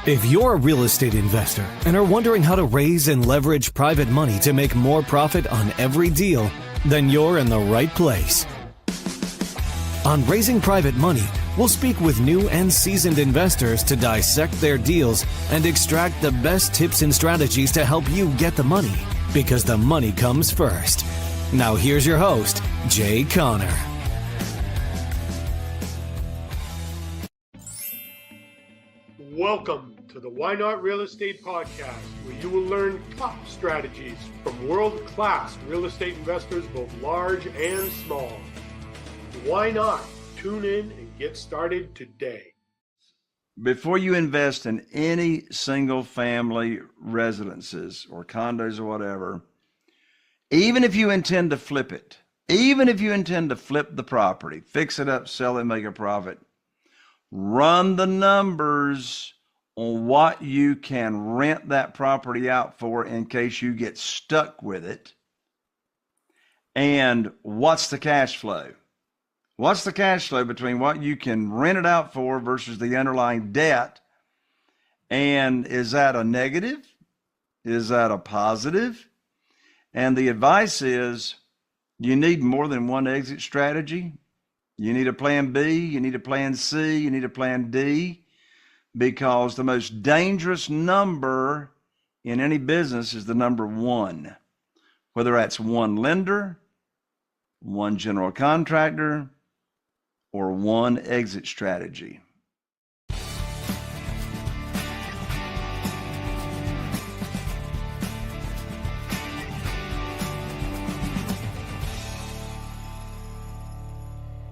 If you're a real estate investor and are wondering how to raise and leverage private money to make more profit on every deal, then you're in the right place. On Raising Private Money, we'll speak with new and seasoned investors to dissect their deals and extract the best tips and strategies to help you get the money, because the money comes first. Now here's your host, Jay Conner. Welcome to the Why Not Real Estate Podcast, where you will learn top strategies from world-class real estate investors, both large and small. Why not? Tune in and get started today. Before you invest in any single family residences or condos or whatever, even if you intend to flip it, even if you intend to flip the property, fix it up, sell it, make a profit, run the numbers on what you can rent that property out for in case you get stuck with it. And what's the cash flow? What's the cash flow between what you can rent it out for versus the underlying debt? And is that a negative? Is that a positive? And the advice is you need more than one exit strategy. You need a plan B, you need a plan C, you need a plan D, because the most dangerous number in any business is the number one, whether that's one lender, one general contractor, or one exit strategy.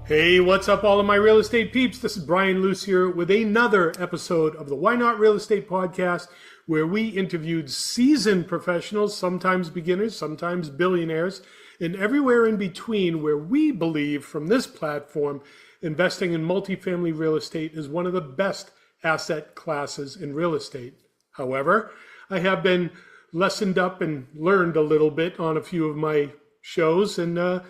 Hey, what's up, all of my real estate peeps? This is Brian Lucier with another episode of the Why Not Real Estate Podcast, where we interviewed seasoned professionals, sometimes beginners, sometimes billionaires, and everywhere in between, where we believe from this platform, investing in multifamily real estate is one of the best asset classes in real estate. However, I have been lessoned up and learned a little bit on a few of my shows, and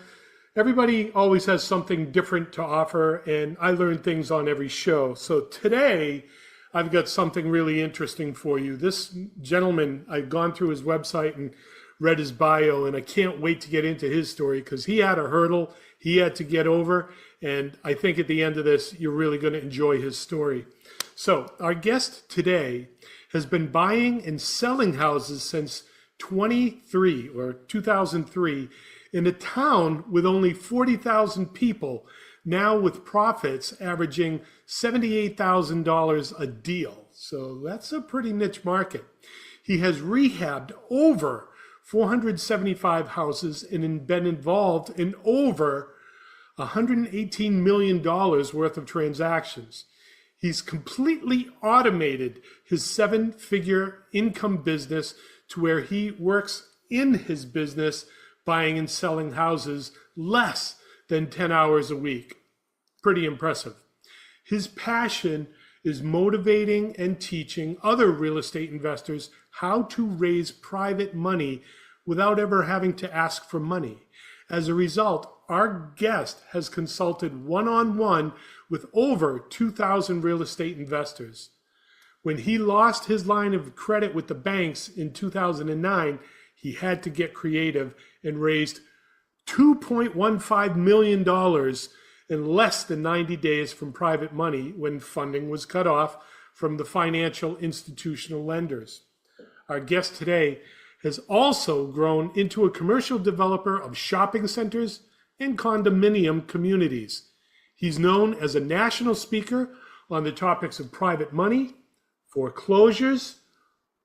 everybody always has something different to offer, and I learn things on every show. So today, I've got something really interesting for you. This gentleman, I've gone through his website and read his bio, and I can't wait to get into his story because he had a hurdle he had to get over, and I think at the end of this, you're really going to enjoy his story. So our guest today has been buying and selling houses since 2003, in a town with only 40,000 people, now with profits averaging $78,000 a deal. So that's a pretty niche market. He has rehabbed over 475 houses and been involved in over $118 million worth of transactions. He's completely automated his seven-figure income business to where he works in his business buying and selling houses less than 10 hours a week. Pretty impressive. His passion is motivating and teaching other real estate investors how to raise private money without ever having to ask for money. As a result, our guest has consulted one-on-one with over 2,000 real estate investors. When he lost his line of credit with the banks in 2009, he had to get creative and raised $2.15 million in less than 90 days from private money when funding was cut off from the financial institutional lenders. Our guest today has also grown into a commercial developer of shopping centers and condominium communities. He's known as a national speaker on the topics of private money, foreclosures,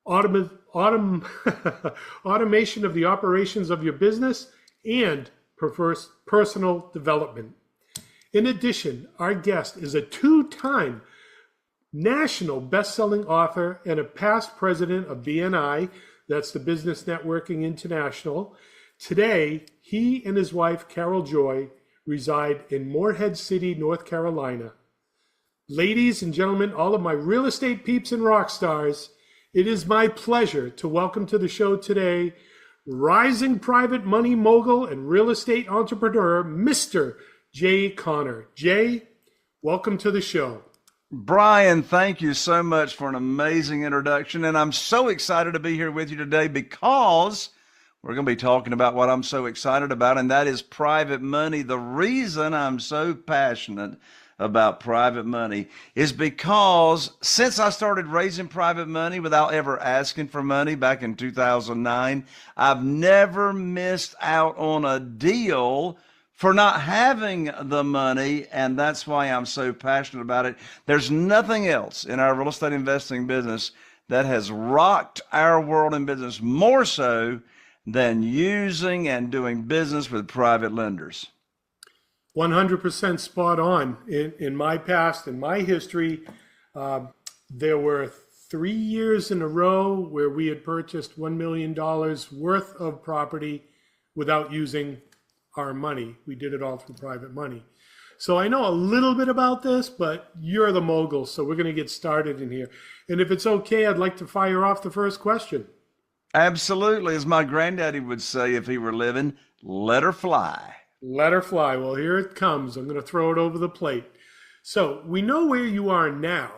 automation of the operations of your business, and personal development. In addition, our guest is a two-time national best-selling author and a past president of BNI, that's the Business Networking International. Today, he and his wife, Carol Joy, reside in Morehead City, North Carolina. Ladies and gentlemen, all of my real estate peeps and rock stars, it is my pleasure to welcome to the show today, rising private money mogul and real estate entrepreneur, Mr. Jay Conner. Jay, welcome to the show. Brian, thank you so much for an amazing introduction. And I'm so excited to be here with you today because we're going to be talking about what I'm so excited about, and that is private money. The reason I'm so passionate about private money is because since I started raising private money without ever asking for money back in 2009, I've never missed out on a deal for not having the money, and that's why I'm so passionate about it. There's nothing else in our real estate investing business that has rocked our world in business more so than using and doing business with private lenders. 100% spot on. In my past, in my history, there were 3 years in a row where we had purchased $1 million worth of property without using our money. We did it all through private money. So I know a little bit about this, but you're the mogul, so we're going to get started in here. And if it's okay, I'd like to fire off the first question. Absolutely. As my granddaddy would say if he were living, let her fly. Let her fly. Well, here it comes. I'm going to throw it over the plate. So we know where you are now,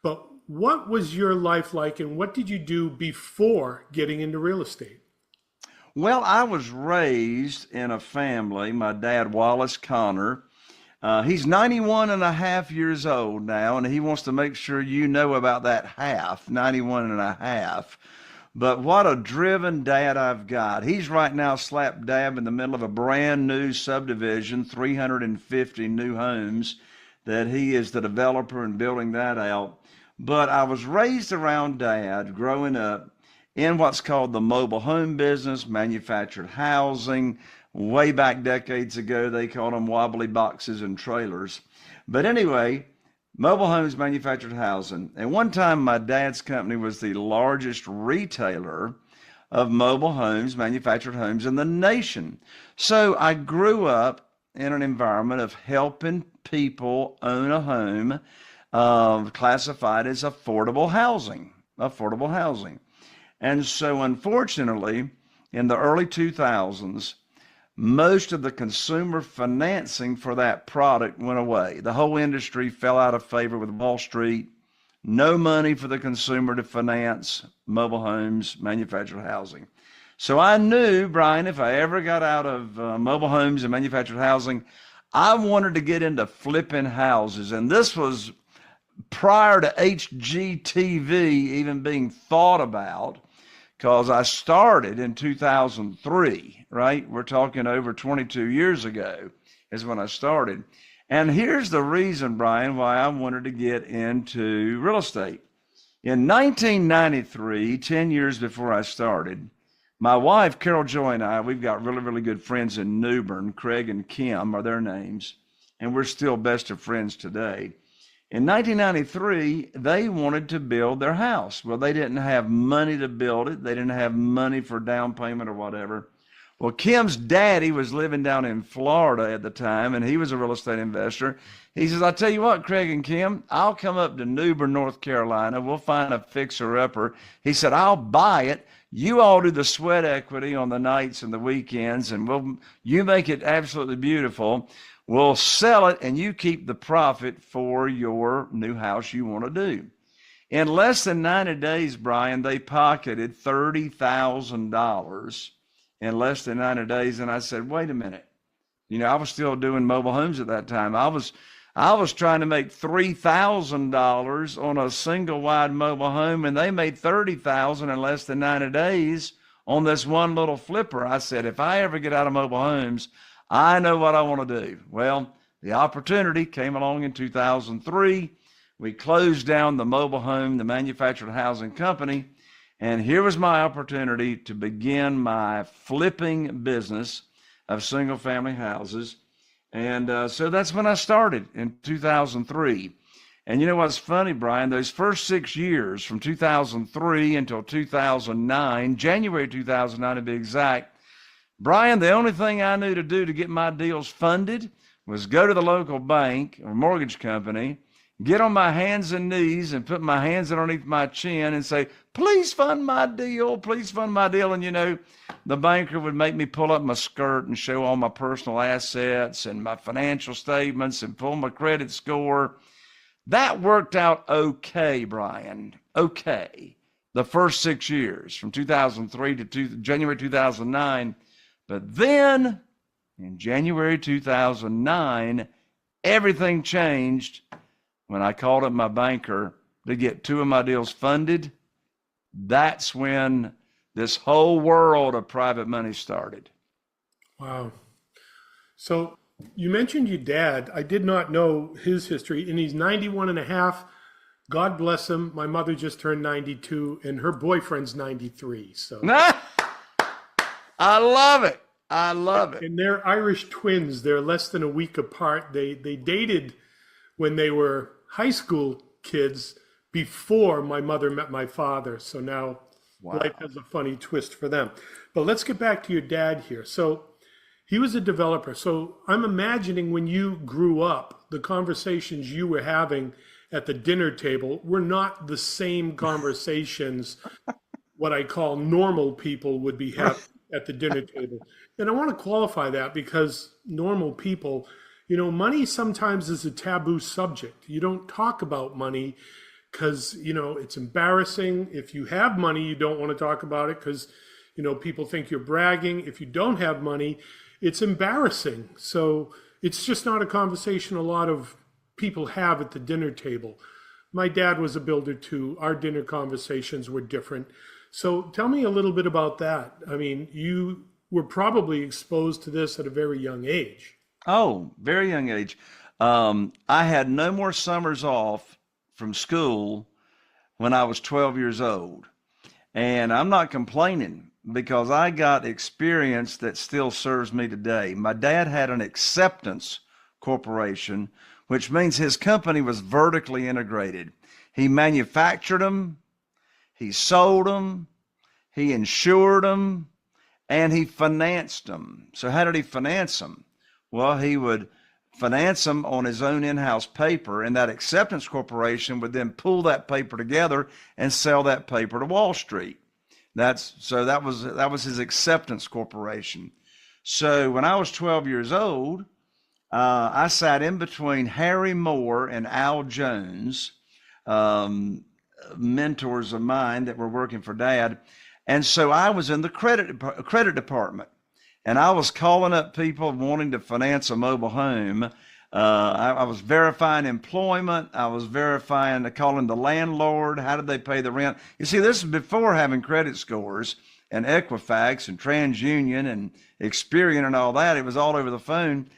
but what was your life like and what did you do before getting into real estate? Well, I was raised in a family. My dad, Wallace Connor, he's 91 and a half years old now, and he wants to make sure you know about that half, 91 and a half. But what a driven dad I've got. He's right now slap dab in the middle of a brand new subdivision, 350 new homes that he is the developer and building that out. But I was raised around Dad growing up in what's called the mobile home business, manufactured housing. Way back decades ago, they called them wobbly boxes and trailers. But anyway, mobile homes, manufactured housing. And one time my dad's company was the largest retailer of mobile homes, manufactured homes in the nation. So I grew up in an environment of helping people own a home, classified as affordable housing. And so unfortunately, in the early 2000s, most of the consumer financing for that product went away. The whole industry fell out of favor with Wall Street. No money for the consumer to finance mobile homes, manufactured housing. So I knew, Brian, if I ever got out of mobile homes and manufactured housing, I wanted to get into flipping houses. And this was prior to HGTV even being thought about, because I started in 2003, right? We're talking over 22 years ago is when I started. And here's the reason, Brian, why I wanted to get into real estate. In 1993, 10 years before I started, my wife, Carol Joy, and I, we've got really, really good friends in New Bern. Craig and Kim are their names, and we're still best of friends today. In 1993, they wanted to build their house. Well, they didn't have money to build it. They didn't have money for down payment or whatever. Well, Kim's daddy was living down in Florida at the time, and he was a real estate investor. He says, I'll tell you what, Craig and Kim, I'll come up to New Bern, North Carolina. We'll find a fixer-upper. He said, I'll buy it. You all do the sweat equity on the nights and the weekends, and you make it absolutely beautiful. We'll sell it, and you keep the profit for your new house you want to do. In less than 90 days, Brian, they pocketed $30,000 in less than 90 days. And I said, wait a minute. You know, I was still doing mobile homes at that time. I was trying to make $3,000 on a single wide mobile home, and they made $30,000 in less than 90 days on this one little flipper. I said, if I ever get out of mobile homes, I know what I want to do. Well, the opportunity came along in 2003. We closed down the mobile home, the manufactured housing company, and here was my opportunity to begin my flipping business of single family houses. And so that's when I started in 2003. And you know what's funny, Brian? Those first 6 years, from 2003 until 2009, January 2009 to be exact, Brian, the only thing I knew to do to get my deals funded was go to the local bank or mortgage company, get on my hands and knees and put my hands underneath my chin and say, please fund my deal, please fund my deal. And, you know, the banker would make me pull up my skirt and show all my personal assets and my financial statements and pull my credit score. That worked out okay, Brian. Okay. The first 6 years from 2003 to January 2009. But then in January 2009, everything changed when I called up my banker to get 2 of my deals funded. That's when this whole world of private money started. Wow. So you mentioned your dad. I did not know his history, and he's 91 and a half. God bless him. My mother just turned 92, and her boyfriend's 93. So I love it. I love it. And they're Irish twins. They're less than a week apart. They dated when they were high school kids before my mother met my father. So now life has a funny twist for them. But let's get back to your dad here. So he was a developer. So I'm imagining when you grew up, the conversations you were having at the dinner table were not the same conversations what I call normal people would be having at the dinner table. And I want to qualify that because normal people, you know, money sometimes is a taboo subject. You don't talk about money because, you know, it's embarrassing. If you have money, you don't want to talk about it because, you know, people think you're bragging. If you don't have money, it's embarrassing. So it's just not a conversation a lot of people have at the dinner table. My dad was a builder too. Our dinner conversations were different. So tell me a little bit about that. I mean, you were probably exposed to this at a very young age. Oh, very young age. I had no more summers off from school when I was 12 years old. And I'm not complaining because I got experience that still serves me today. My dad had an acceptance corporation, which means his company was vertically integrated. He manufactured them, he sold them, he insured them, and he financed them. So how did he finance them? Well, he would finance them on his own in-house paper, and that acceptance corporation would then pull that paper together and sell that paper to Wall Street. That was his acceptance corporation. So when I was 12 years old, I sat in between Harry Moore and Al Jones, mentors of mine that were working for Dad. And so I was in the credit department, and I was calling up people wanting to finance a mobile home. I was verifying employment. I was calling the landlord. How did they pay the rent? You see, this is before having credit scores and Equifax and TransUnion and Experian and all that. It was all over the phone.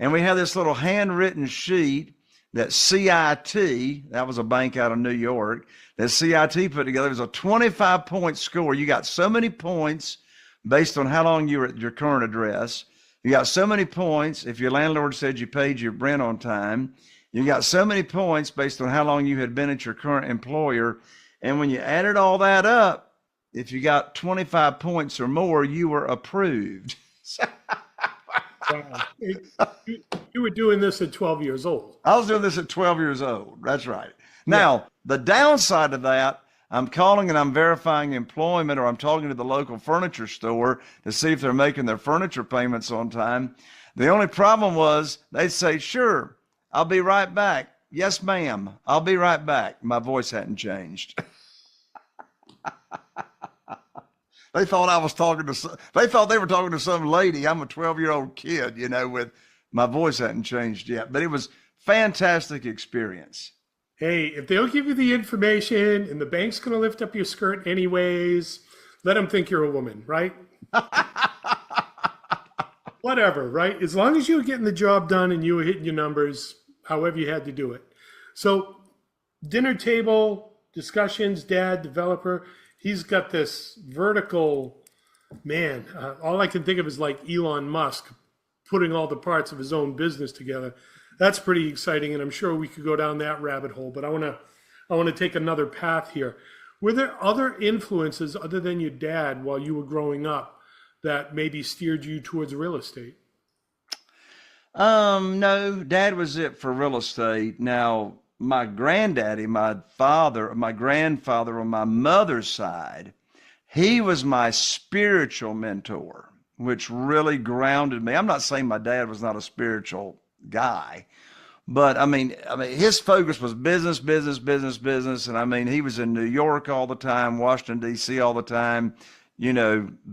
And we had this little handwritten sheet that CIT, that was a bank out of New York, that CIT put together. It was a 25-point score. You got so many points based on how long you were at your current address. You got so many points if your landlord said you paid your rent on time. You got so many points based on how long you had been at your current employer. And when you added all that up, if you got 25 points or more, you were approved. Wow. You were doing this at 12 years old. I was doing this at 12 years old. That's right. Now, the downside of that, I'm calling and I'm verifying employment, or I'm talking to the local furniture store to see if they're making their furniture payments on time. The only problem was they'd say, sure, I'll be right back. Yes, ma'am, I'll be right back. My voice hadn't changed. They thought they thought they were talking to some lady. I'm a 12-year-old kid, you know, with my voice hadn't changed yet. But it was fantastic experience. Hey, if they'll give you the information and the bank's going to lift up your skirt anyways, let them think you're a woman, right? Whatever, right? As long as you were getting the job done and you were hitting your numbers, however you had to do it. So dinner table, discussions, dad, developer, he's got this vertical, man, all I can think of is like Elon Musk putting all the parts of his own business together. That's pretty exciting, and I'm sure we could go down that rabbit hole, but I want to take another path here. Were there other influences other than your dad while you were growing up that maybe steered you towards real estate? No, Dad was it for real estate. Now, my granddaddy, my grandfather on my mother's side, he was my spiritual mentor, which really grounded me. I'm not saying my dad was not a spiritual guy, But his focus was business, business, business, business. And I mean, he was in New York all the time, Washington, D.C. all the time,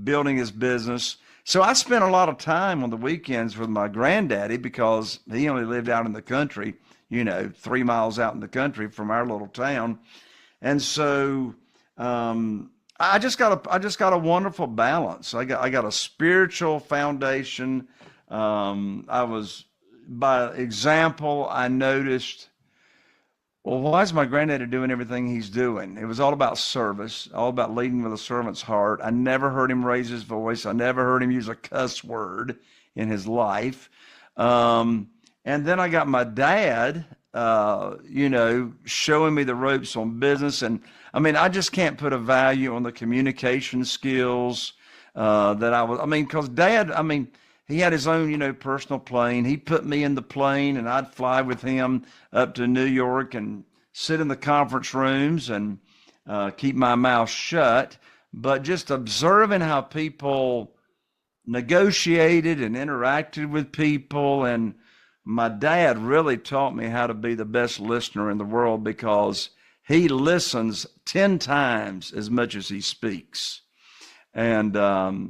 building his business. So I spent a lot of time on the weekends with my granddaddy because he only lived out in the country, 3 miles out in the country from our little town. And so I just got a wonderful balance. I got a spiritual foundation. By example, I noticed, well, why is my granddaddy doing everything he's doing? It was all about service, all about leading with a servant's heart. I never heard him raise his voice. I never heard him use a cuss word in his life. And then I got my dad, showing me the ropes on business. And I just can't put a value on the communication skills because Dad, he had his own, personal plane. He put me in the plane and I'd fly with him up to New York and sit in the conference rooms and keep my mouth shut. But just observing how people negotiated and interacted with people. And my dad really taught me how to be the best listener in the world because he listens 10 times as much as he speaks. And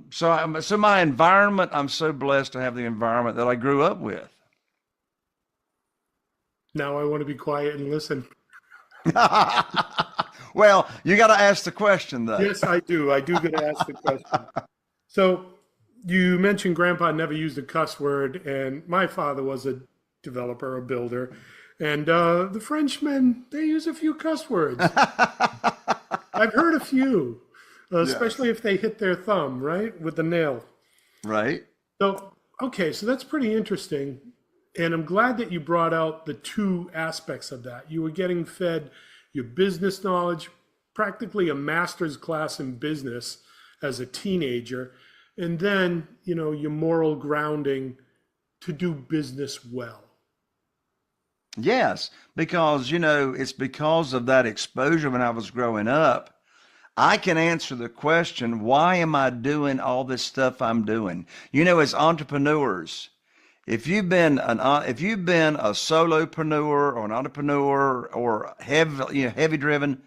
so my environment, I'm so blessed to have the environment that I grew up with. Now I want to be quiet and listen. Well, you got to ask the question, though. Yes, I do. I do get to ask the question. So you mentioned Grandpa never used a cuss word, and my father was a developer, a builder. And the Frenchmen, they use a few cuss words. I've heard a few. Especially if they hit their thumb, right, with the nail. Right. So, okay, so that's pretty interesting. And I'm glad that you brought out the two aspects of that. You were getting fed your business knowledge, practically a master's class in business as a teenager, and then, your moral grounding to do business well. Yes, because, it's because of that exposure when I was growing up. I can answer the question, why am I doing all this stuff I'm doing? As entrepreneurs, if you've been a solopreneur or an entrepreneur or heavy driven,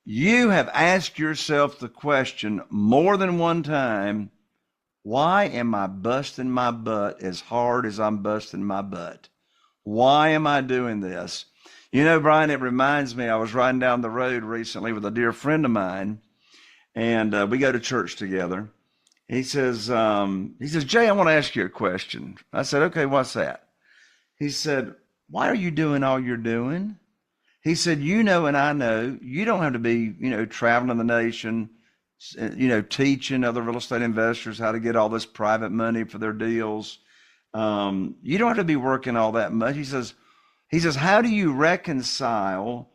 you have asked yourself the question more than one time, why am I busting my butt as hard as I'm busting my butt? Why am I doing this? Brian, it reminds me, I was riding down the road recently with a dear friend of mine, and we go to church together. He says, Jay, I want to ask you a question. I said, okay, what's that? He said, why are you doing all you're doing? He said, and I know, you don't have to be, traveling the nation, teaching other real estate investors how to get all this private money for their deals. You don't have to be working all that much. He says, how do you reconcile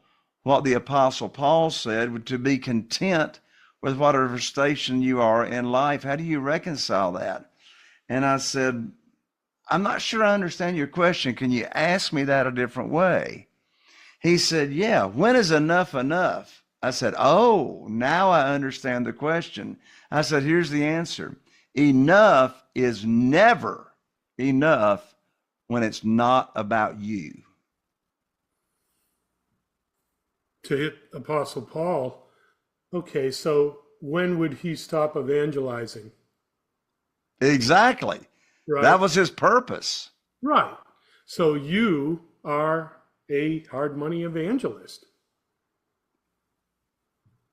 what the Apostle Paul said, to be content with whatever station you are in life? How do you reconcile that? And I said, I'm not sure I understand your question. Can you ask me that a different way? He said, yeah, when is enough enough? I said, oh, now I understand the question. I said, here's the answer. Enough is never enough when it's not about you. To hit Apostle Paul, okay, so when would he stop evangelizing? Exactly. Right. That was his purpose. Right. So you are a hard money evangelist.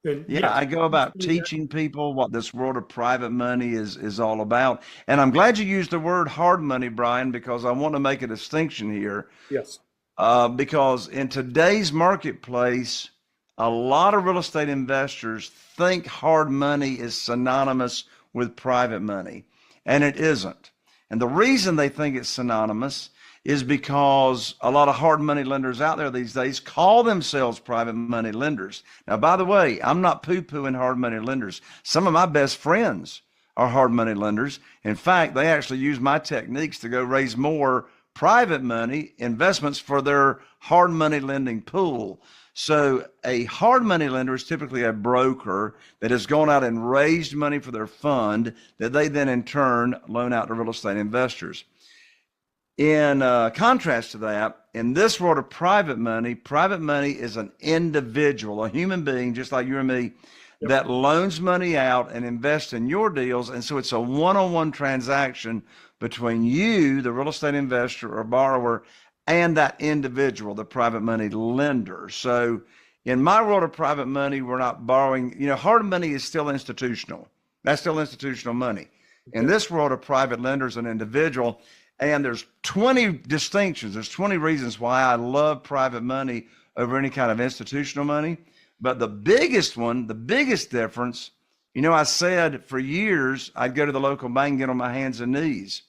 And yeah, I go about teaching people what this world of private money is all about. And I'm glad you used the word hard money, Brian, because I want to make a distinction here. Yes. Because in today's marketplace, a lot of real estate investors think hard money is synonymous with private money, and it isn't. And the reason they think it's synonymous is because a lot of hard money lenders out there these days call themselves private money lenders. Now, by the way, I'm not poo-pooing hard money lenders. Some of my best friends are hard money lenders. In fact, they actually use my techniques to go raise more private money investments for their hard money lending pool. So a hard money lender is typically a broker that has gone out and raised money for their fund that they then in turn loan out to real estate investors. In contrast to that, in this world of private money is an individual, a human being, just like you and me, that loans money out and invests in your deals. And so it's a one-on-one transaction between you, the real estate investor or borrower, and that individual, the private money lender. So in my world of private money, we're not borrowing, hard money is still institutional. That's still institutional money. In this world of private lenders, an individual, and there's 20 distinctions. There's 20 reasons why I love private money over any kind of institutional money. But the biggest one, the biggest difference, I said for years, I'd go to the local bank and get on my hands and knees.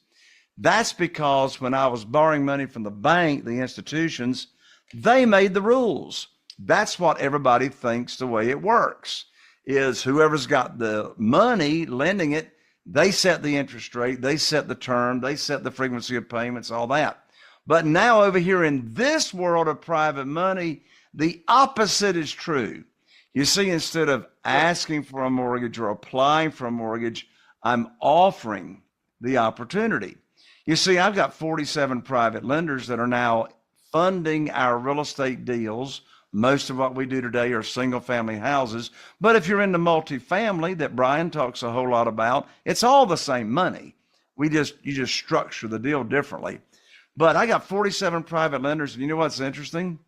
That's because when I was borrowing money from the bank, the institutions, they made the rules. That's what everybody thinks the way it works is whoever's got the money lending it, they set the interest rate, they set the term, they set the frequency of payments, all that. But now over here in this world of private money, the opposite is true. You see, instead of asking for a mortgage or applying for a mortgage, I'm offering the opportunity. You see, I've got 47 private lenders that are now funding our real estate deals. Most of what we do today are single family houses. But if you're into multifamily that Brian talks a whole lot about, it's all the same money. You just structure the deal differently. But I got 47 private lenders, and you know what's interesting?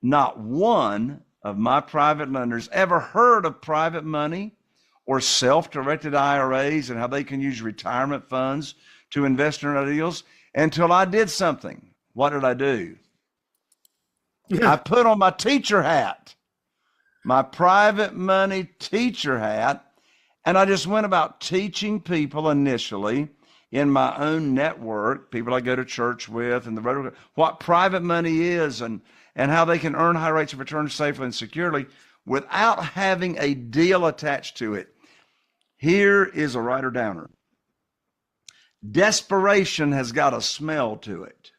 Not one of my private lenders ever heard of private money or self-directed IRAs and how they can use retirement funds to invest in our deals until I did something. What did I do? I put on my teacher hat, my private money teacher hat, and I just went about teaching people initially in my own network, people I go to church with, and what private money is and how they can earn high rates of return safely and securely without having a deal attached to it. Here is a writer downer. Desperation has got a smell to it.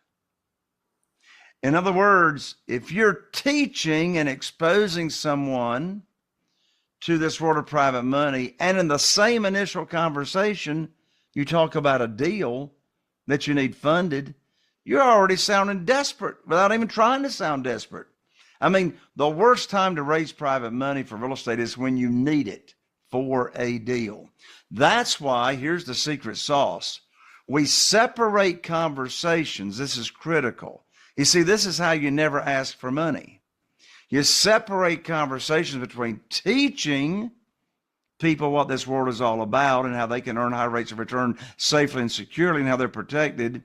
In other words, if you're teaching and exposing someone to this world of private money, and in the same initial conversation, you talk about a deal that you need funded, you're already sounding desperate without even trying to sound desperate. I mean, the worst time to raise private money for real estate is when you need it for a deal. That's why, here's the secret sauce. We separate conversations. This is critical. You see, this is how you never ask for money. You separate conversations between teaching people what this world is all about and how they can earn high rates of return safely and securely and how they're protected.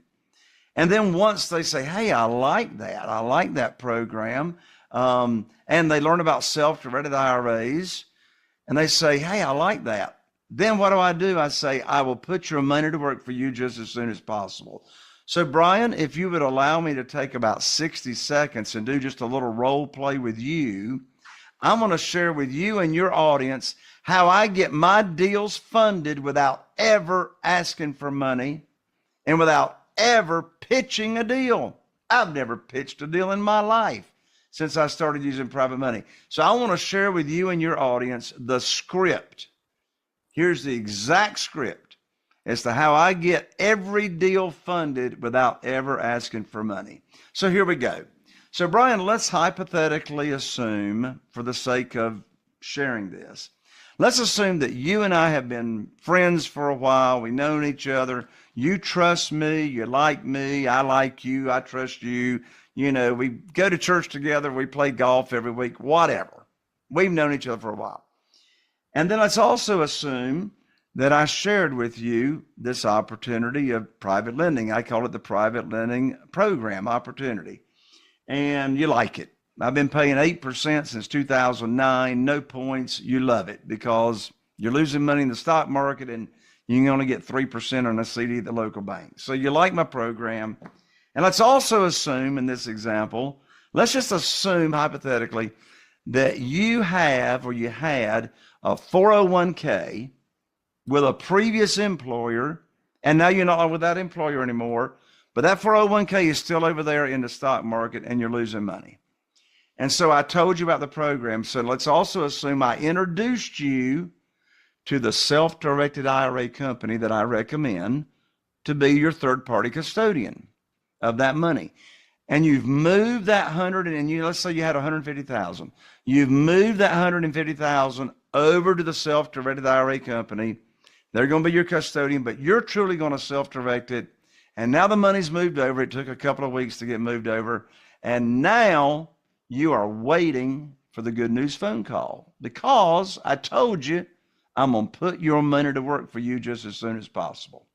And then once they say, hey, I like that program, and they learn about self-directed IRAs, and they say, hey, I like that. Then what do? I say, I will put your money to work for you just as soon as possible. So Brian, if you would allow me to take about 60 seconds and do just a little role play with you, I'm going to share with you and your audience how I get my deals funded without ever asking for money and without ever pitching a deal. I've never pitched a deal in my life since I started using private money. So I want to share with you and your audience the script. Here's the exact script as to how I get every deal funded without ever asking for money. So here we go. So Brian, let's hypothetically assume, for the sake of sharing this, let's assume that you and I have been friends for a while. We've known each other. You trust me. You like me. I like you. I trust you. You know, we go to church together. We play golf every week, whatever. We've known each other for a while. And then let's also assume that I shared with you this opportunity of private lending. I call it the private lending program opportunity. And you like it. I've been paying 8% since 2009, no points. You love it because you're losing money in the stock market and you can only get 3% on a CD at the local bank. So you like my program. And let's also assume in this example, let's just assume hypothetically that you have or you had a 401k with a previous employer, and now you're not with that employer anymore, but that 401k is still over there in the stock market and you're losing money. And so I told you about the program. So let's also assume I introduced you to the self-directed IRA company that I recommend to be your third-party custodian. of that money. And you've moved that let's say you had 150,000. You've moved that 150,000 over to the self-directed IRA company. They're going to be your custodian, but you're truly going to self-direct it. And now the money's moved over. It took a couple of weeks to get moved over. And now you are waiting for the good news phone call, because I told you I'm going to put your money to work for you just as soon as possible.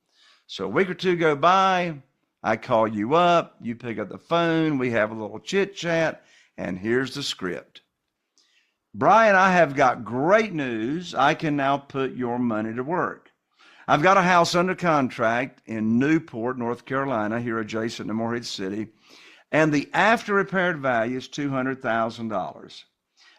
So a week or two go by, I call you up, you pick up the phone, we have a little chit chat, and here's the script. Brian, I have got great news. I can now put your money to work. I've got a house under contract in Newport, North Carolina, here adjacent to Morehead City, and the after repaired value is $200,000.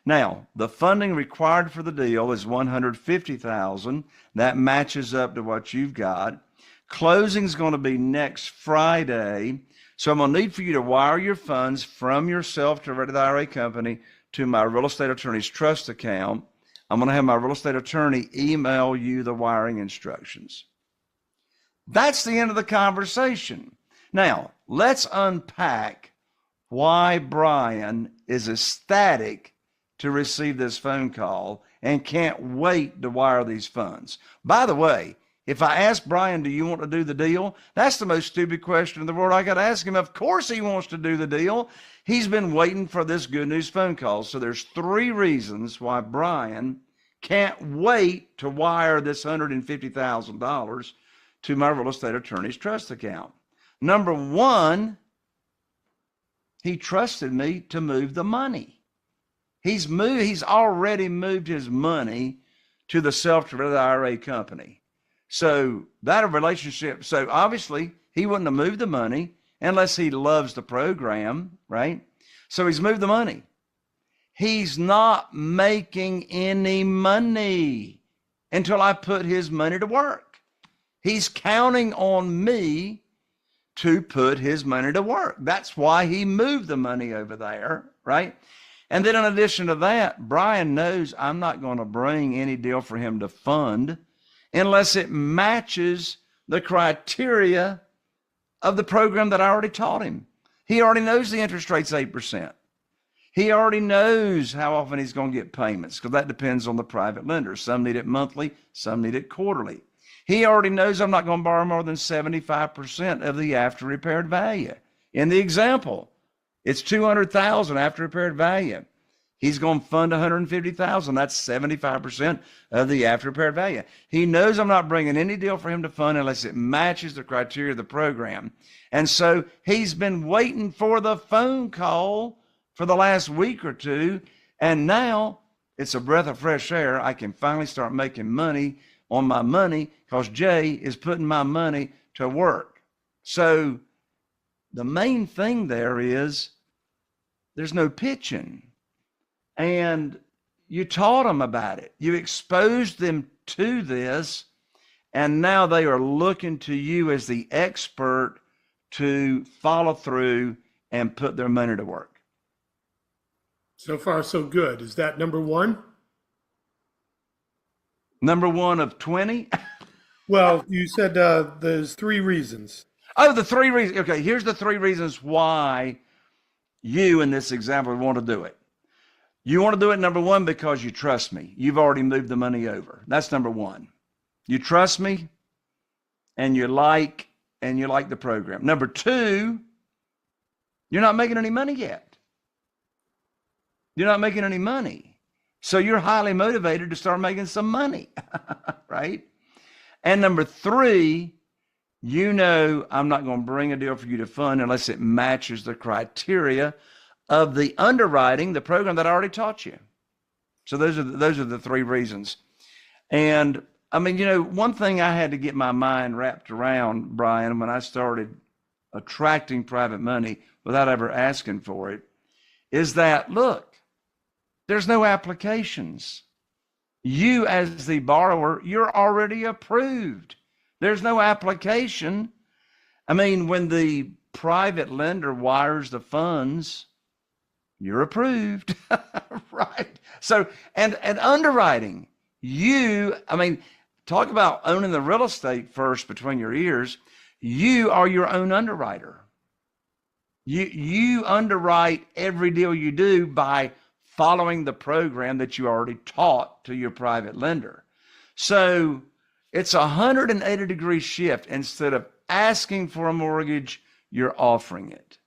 Now, the funding required for the deal is $150,000. That matches up to what you've got. Closing is going to be next Friday. So I'm going to need for you to wire your funds from your self-directed IRA company to my real estate attorney's trust account. I'm going to have my real estate attorney email you the wiring instructions. That's the end of the conversation. Now, let's unpack why Brian is ecstatic to receive this phone call and can't wait to wire these funds. By the way, if I ask Brian, do you want to do the deal? That's the most stupid question in the world. I got to ask him. Of course he wants to do the deal. He's been waiting for this good news phone call. So there's 3 reasons why Brian can't wait to wire this $150,000 to my real estate attorney's trust account. Number 1, he trusted me to move the money. He's already moved his money to the self-directed IRA company. So that relationship, so obviously he wouldn't have moved the money unless he loves the program, right? So he's moved the money. He's not making any money until I put his money to work. He's counting on me to put his money to work. That's why he moved the money over there, right? And then in addition to that, Brian knows I'm not going to bring any deal for him to fund unless it matches the criteria of the program that I already taught him. He already knows the interest rate's 8%. He already knows how often he's going to get payments, because that depends on the private lenders. Some need it monthly, some need it quarterly. He already knows I'm not going to borrow more than 75% of the after repaired value. In the example, it's $200,000 after repaired value. He's going to fund $150,000. That's 75% of the after repaired value. He knows I'm not bringing any deal for him to fund unless it matches the criteria of the program. And so he's been waiting for the phone call for the last week or two. And now it's a breath of fresh air. I can finally start making money on my money because Jay is putting my money to work. So the main thing there is there's no pitching. And you taught them about it. You exposed them to this, and now they are looking to you as the expert to follow through and put their money to work. So far, so good. Is that number 1? Number 1 of 20? Well, you said there's 3 reasons. Oh, the 3 reasons. Okay, here's the 3 reasons why you, in this example, want to do it. You want to do it, number 1, because you trust me. You've already moved the money over. That's number 1. You trust me, and you like the program. Number 2, you're not making any money yet. You're not making any money. So you're highly motivated to start making some money, right? And number 3, you know I'm not going to bring a deal for you to fund unless it matches the criteria of the underwriting, the program that I already taught you. So those are the 3 reasons. And I mean, you know, one thing I had to get my mind wrapped around, Brian, when I started attracting private money without ever asking for it, is that, look, there's no applications. You as the borrower, you're already approved. There's no application. I mean, when the private lender wires the funds, you're approved, right? So, and underwriting, I mean, talk about owning the real estate first between your ears. You are your own underwriter. You underwrite every deal you do by following the program that you already taught to your private lender. So it's a 180-degree shift. Instead of asking for a mortgage, you're offering it.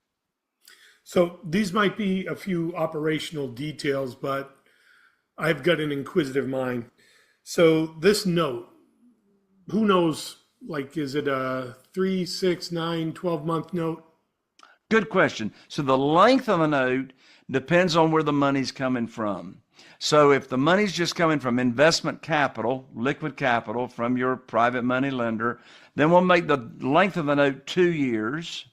So these might be a few operational details, but I've got an inquisitive mind. So this note, who knows, like, is it a 3, 6, 9, 12-month note? Good question. So the length of the note depends on where the money's coming from. So if the money's just coming from investment capital, liquid capital from your private money lender, then we'll make the length of the note 2 years.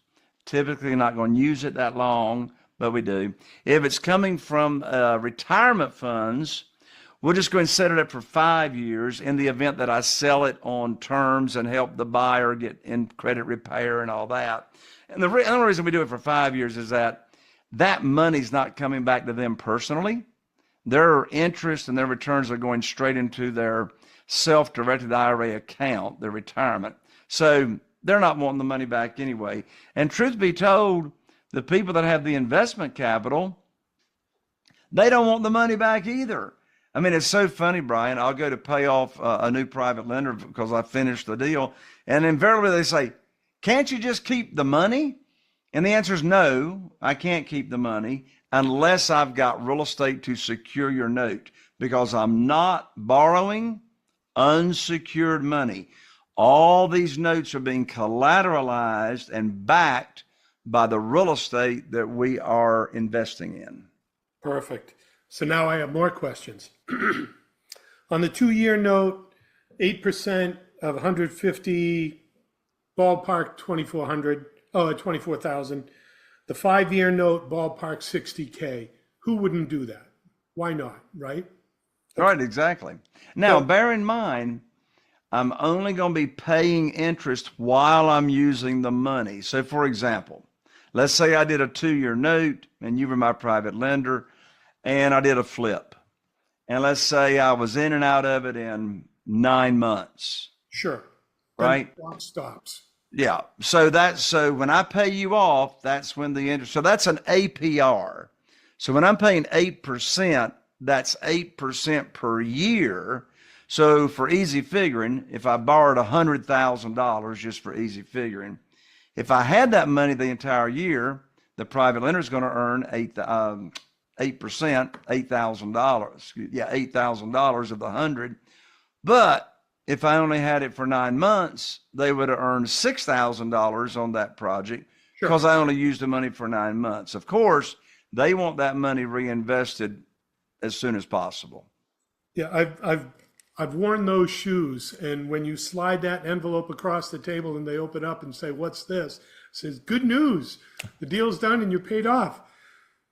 Typically not going to use it that long, but we do. If it's coming from retirement funds, we'll just go and set it up for 5 years in the event that I sell it on terms and help the buyer get in credit repair and all that. And the only reason we do it for 5 years is that money's not coming back to them personally. Their interest and their returns are going straight into their self-directed IRA account, their retirement. So they're not wanting the money back anyway. And truth be told, the people that have the investment capital, they don't want the money back either. I mean, it's so funny, Brian. I'll go to pay off a new private lender because I finished the deal. And invariably they say, can't you just keep the money? And the answer is no, I can't keep the money unless I've got real estate to secure your note, because I'm not borrowing unsecured money. All these notes are being collateralized and backed by the real estate that we are investing in. Perfect. So now I have more questions. On the 2-year note, 8% of 150, ballpark 24,000. The 5-year note, ballpark 60K. Who wouldn't do that? Why not, right? Right, exactly. Now, bear in mind, I'm only going to be paying interest while I'm using the money. So for example, let's say I did a 2-year note and you were my private lender and I did a flip. And let's say I was in and out of it in 9 months. Sure. Right? Then the clock stops. Yeah. So when I pay you off, that's when the interest, so that's an APR. So when I'm paying 8%, that's 8% per year. So for easy figuring, if I borrowed $100,000, just for easy figuring, if I had that money the entire year, the private lender is going to earn 8%, $8,000. Yeah, $8,000 of the 100. But if I only had it for 9 months, they would have earned $6,000 on that project because I only used the money for 9 months. Of course, they want that money reinvested as soon as possible. Yeah, I've worn those shoes, and when you slide that envelope across the table and they open up and say, "What's this?" It says, "Good news, the deal's done and you're paid off."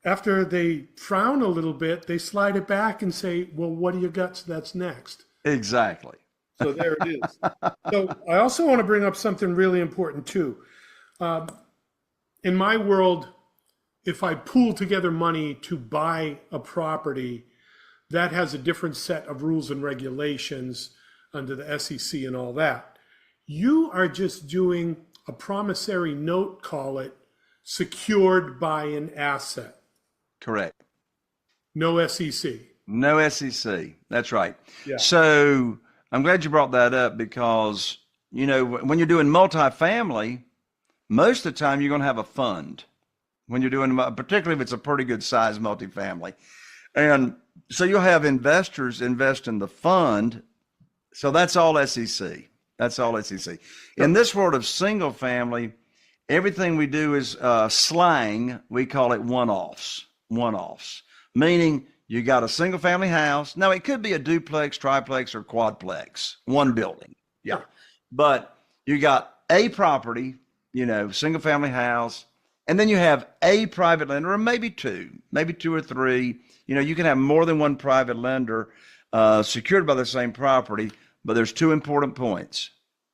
After they frown a little bit, they slide it back and say, "Well, what do you got that's next?" Exactly. So there it is. So I also want to bring up something really important too. In my world, if I pool together money to buy a property, that has a different set of rules and regulations under the SEC and all that. You are just doing a promissory note, call it, secured by an asset. Correct. No SEC. No SEC. That's right. Yeah. So I'm glad you brought that up because, when you're doing multifamily, most of the time you're going to have a fund when you're doing, particularly if it's a pretty good size multifamily. And so you'll have investors invest in the fund. So that's all SEC. That's all SEC. In this world of single family, everything we do is slang. We call it one-offs, meaning you got a single family house. Now it could be a duplex, triplex, or quadplex, one building. Yeah. But you got a property, single family house, and then you have a private lender, or maybe two or three. You can have more than one private lender secured by the same property, but there's 2 important points.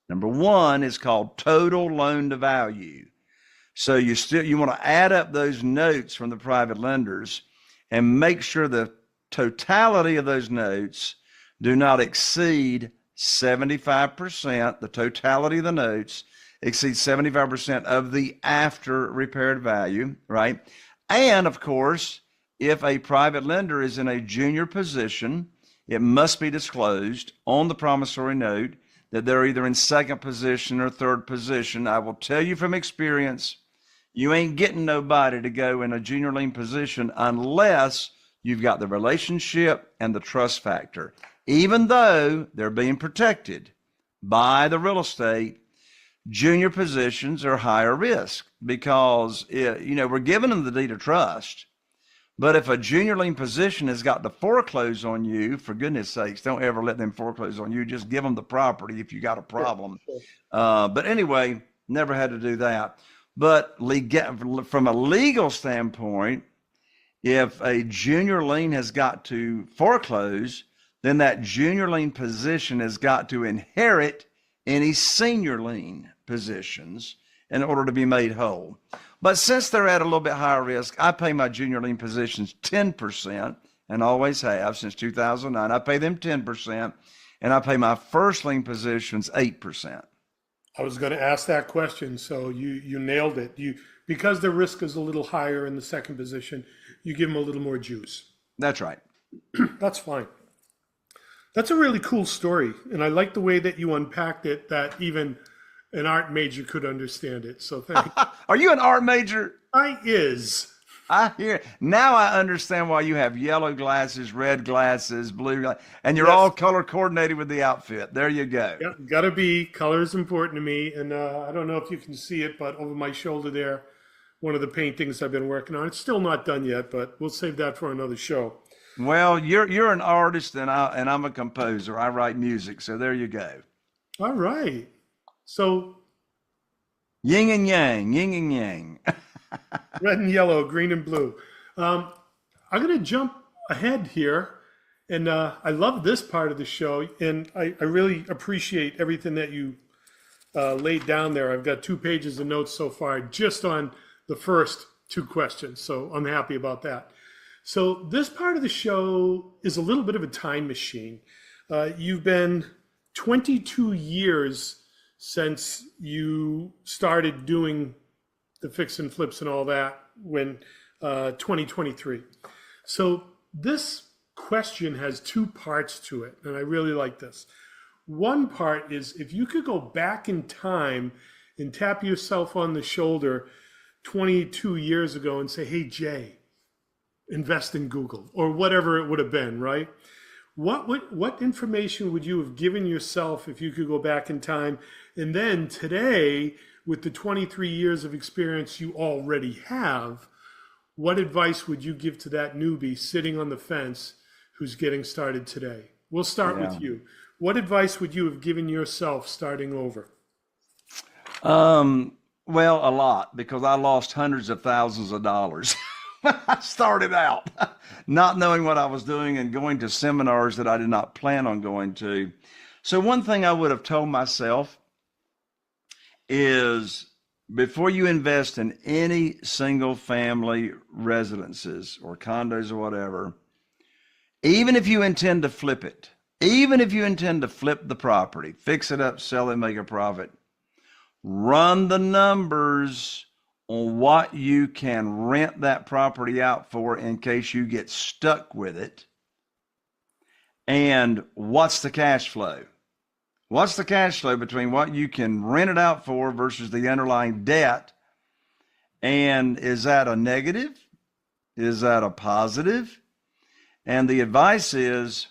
Number one is called total loan to value. So you want to add up those notes from the private lenders and make sure the totality of those notes do not exceed 75%, the totality of the notes exceeds 75% of the after repaired value, right? And of course, if a private lender is in a junior position, it must be disclosed on the promissory note that they're either in second position or third position. I will tell you from experience, you ain't getting nobody to go in a junior lien position unless you've got the relationship and the trust factor. Even though they're being protected by the real estate, junior positions are higher risk because, we're giving them the deed of trust. But if a junior lien position has got to foreclose on you, for goodness sakes, don't ever let them foreclose on you. Just give them the property if you got a problem. Sure. But anyway, never had to do that. But from a legal standpoint, if a junior lien has got to foreclose, then that junior lien position has got to inherit any senior lien positions in order to be made whole. But since they're at a little bit higher risk, I pay my junior lien positions 10% and always have since 2009. I pay them 10% and I pay my first lien positions 8%. I was going to ask that question, so you nailed it. Because the risk is a little higher in the second position, you give them a little more juice. That's right. That's fine. That's a really cool story, and I like the way that you unpacked it, that even an art major could understand it. So thank you. Are you an art major? I is. I hear it. Now I understand why you have yellow glasses, red glasses, blue glasses, and you're all color coordinated with the outfit. There you go. Yep, gotta be. Color is important to me, and I don't know if you can see it, but over my shoulder there, one of the paintings I've been working on. It's still not done yet, but we'll save that for another show. Well, you're an artist, and I'm a composer. I write music, so there you go. All right. So yin and yang, yin and yang. Red and yellow, green and blue. I'm going to jump ahead here, and I love this part of the show, and I really appreciate everything that you laid down there. I've got 2 pages of notes so far just on the first 2 questions, so I'm happy about that. So this part of the show is a little bit of a time machine. You've been 22 years since you started doing the fix and flips and all that when 2023. So this question has 2 parts to it, and I really like this. One part is, if you could go back in time and tap yourself on the shoulder 22 years ago and say, hey, Jay, invest in Google, or whatever it would have been, right? What information would you have given yourself if you could go back in time? And then today, with the 23 years of experience you already have, what advice would you give to that newbie sitting on the fence who's getting started today? We'll start with you. What advice would you have given yourself starting over? Well, a lot, because I lost hundreds of thousands of dollars. I started out not knowing what I was doing and going to seminars that I did not plan on going to. So one thing I would have told myself is, before you invest in any single family residences or condos or whatever, even if you intend to flip it, even if you intend to flip the property, fix it up, sell it, make a profit, run the numbers on what you can rent that property out for in case you get stuck with it. And what's the cash flow? What's the cash flow between what you can rent it out for versus the underlying debt? And is that a negative? Is that a positive? And the advice is,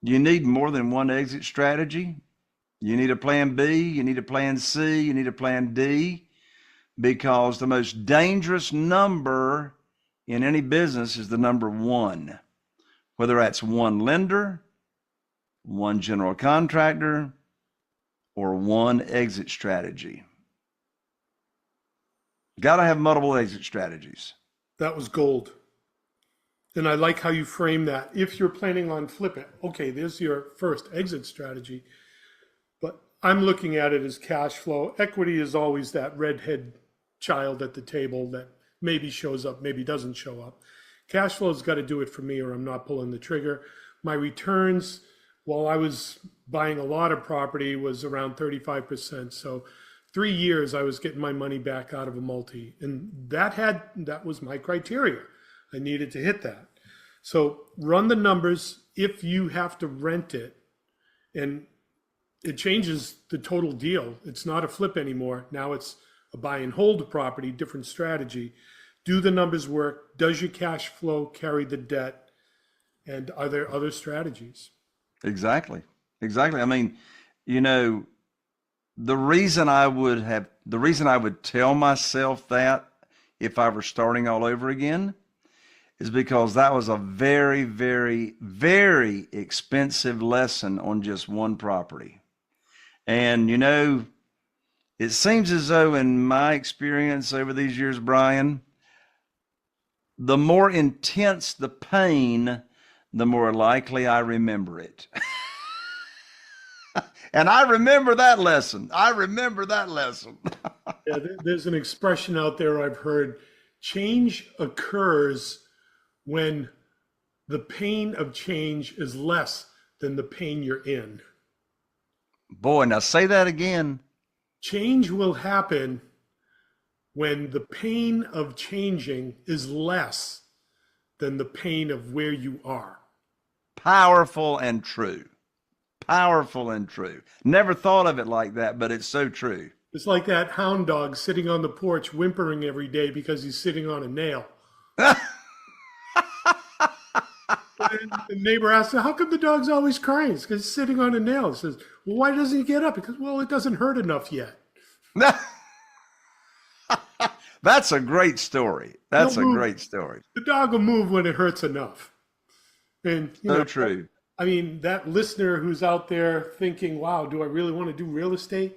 you need more than one exit strategy. You need a plan B, you need a plan C, you need a plan D, because the most dangerous number in any business is the number 1, whether that's one lender, one general contractor, or one exit strategy. Got to have multiple exit strategies. That was gold. And I like how you frame that. If you're planning on flipping, okay, there's your first exit strategy. But I'm looking at it as cash flow. Equity is always that redhead child at the table that maybe shows up, maybe doesn't show up. Cash flow's got to do it for me, or I'm not pulling the trigger. My returns, while I was buying a lot of property, was around 35%. So 3 years I was getting my money back out of a multi, and that was my criteria. I needed to hit that. So run the numbers. If you have to rent it, and it changes the total deal. It's not a flip anymore. Now it's a buy and hold property, different strategy. Do the numbers work? Does your cash flow carry the debt? And are there other strategies? Exactly. I mean, you know, the reason I would tell myself that if I were starting all over again is because that was a very, very, very expensive lesson on just one property. And, you know, it seems as though in my experience over these years, Brian, the more intense the pain, the more likely I remember it. And I remember that lesson. Yeah, there's an expression out there I've heard: change occurs when the pain of change is less than the pain you're in. Boy, now say that again. Change will happen when the pain of changing is less than the pain of where you are. Powerful and true. Never thought of it like that, but it's so true. It's like that hound dog sitting on the porch whimpering every day because he's sitting on a nail. And the neighbor asks, how come the dog's always crying? It's because he's sitting on a nail. He says, well, why doesn't he get up? Because, well, it doesn't hurt enough yet. That's a great story. The dog will move when it hurts enough. And so true. I mean, that listener who's out there thinking, wow, do I really want to do real estate?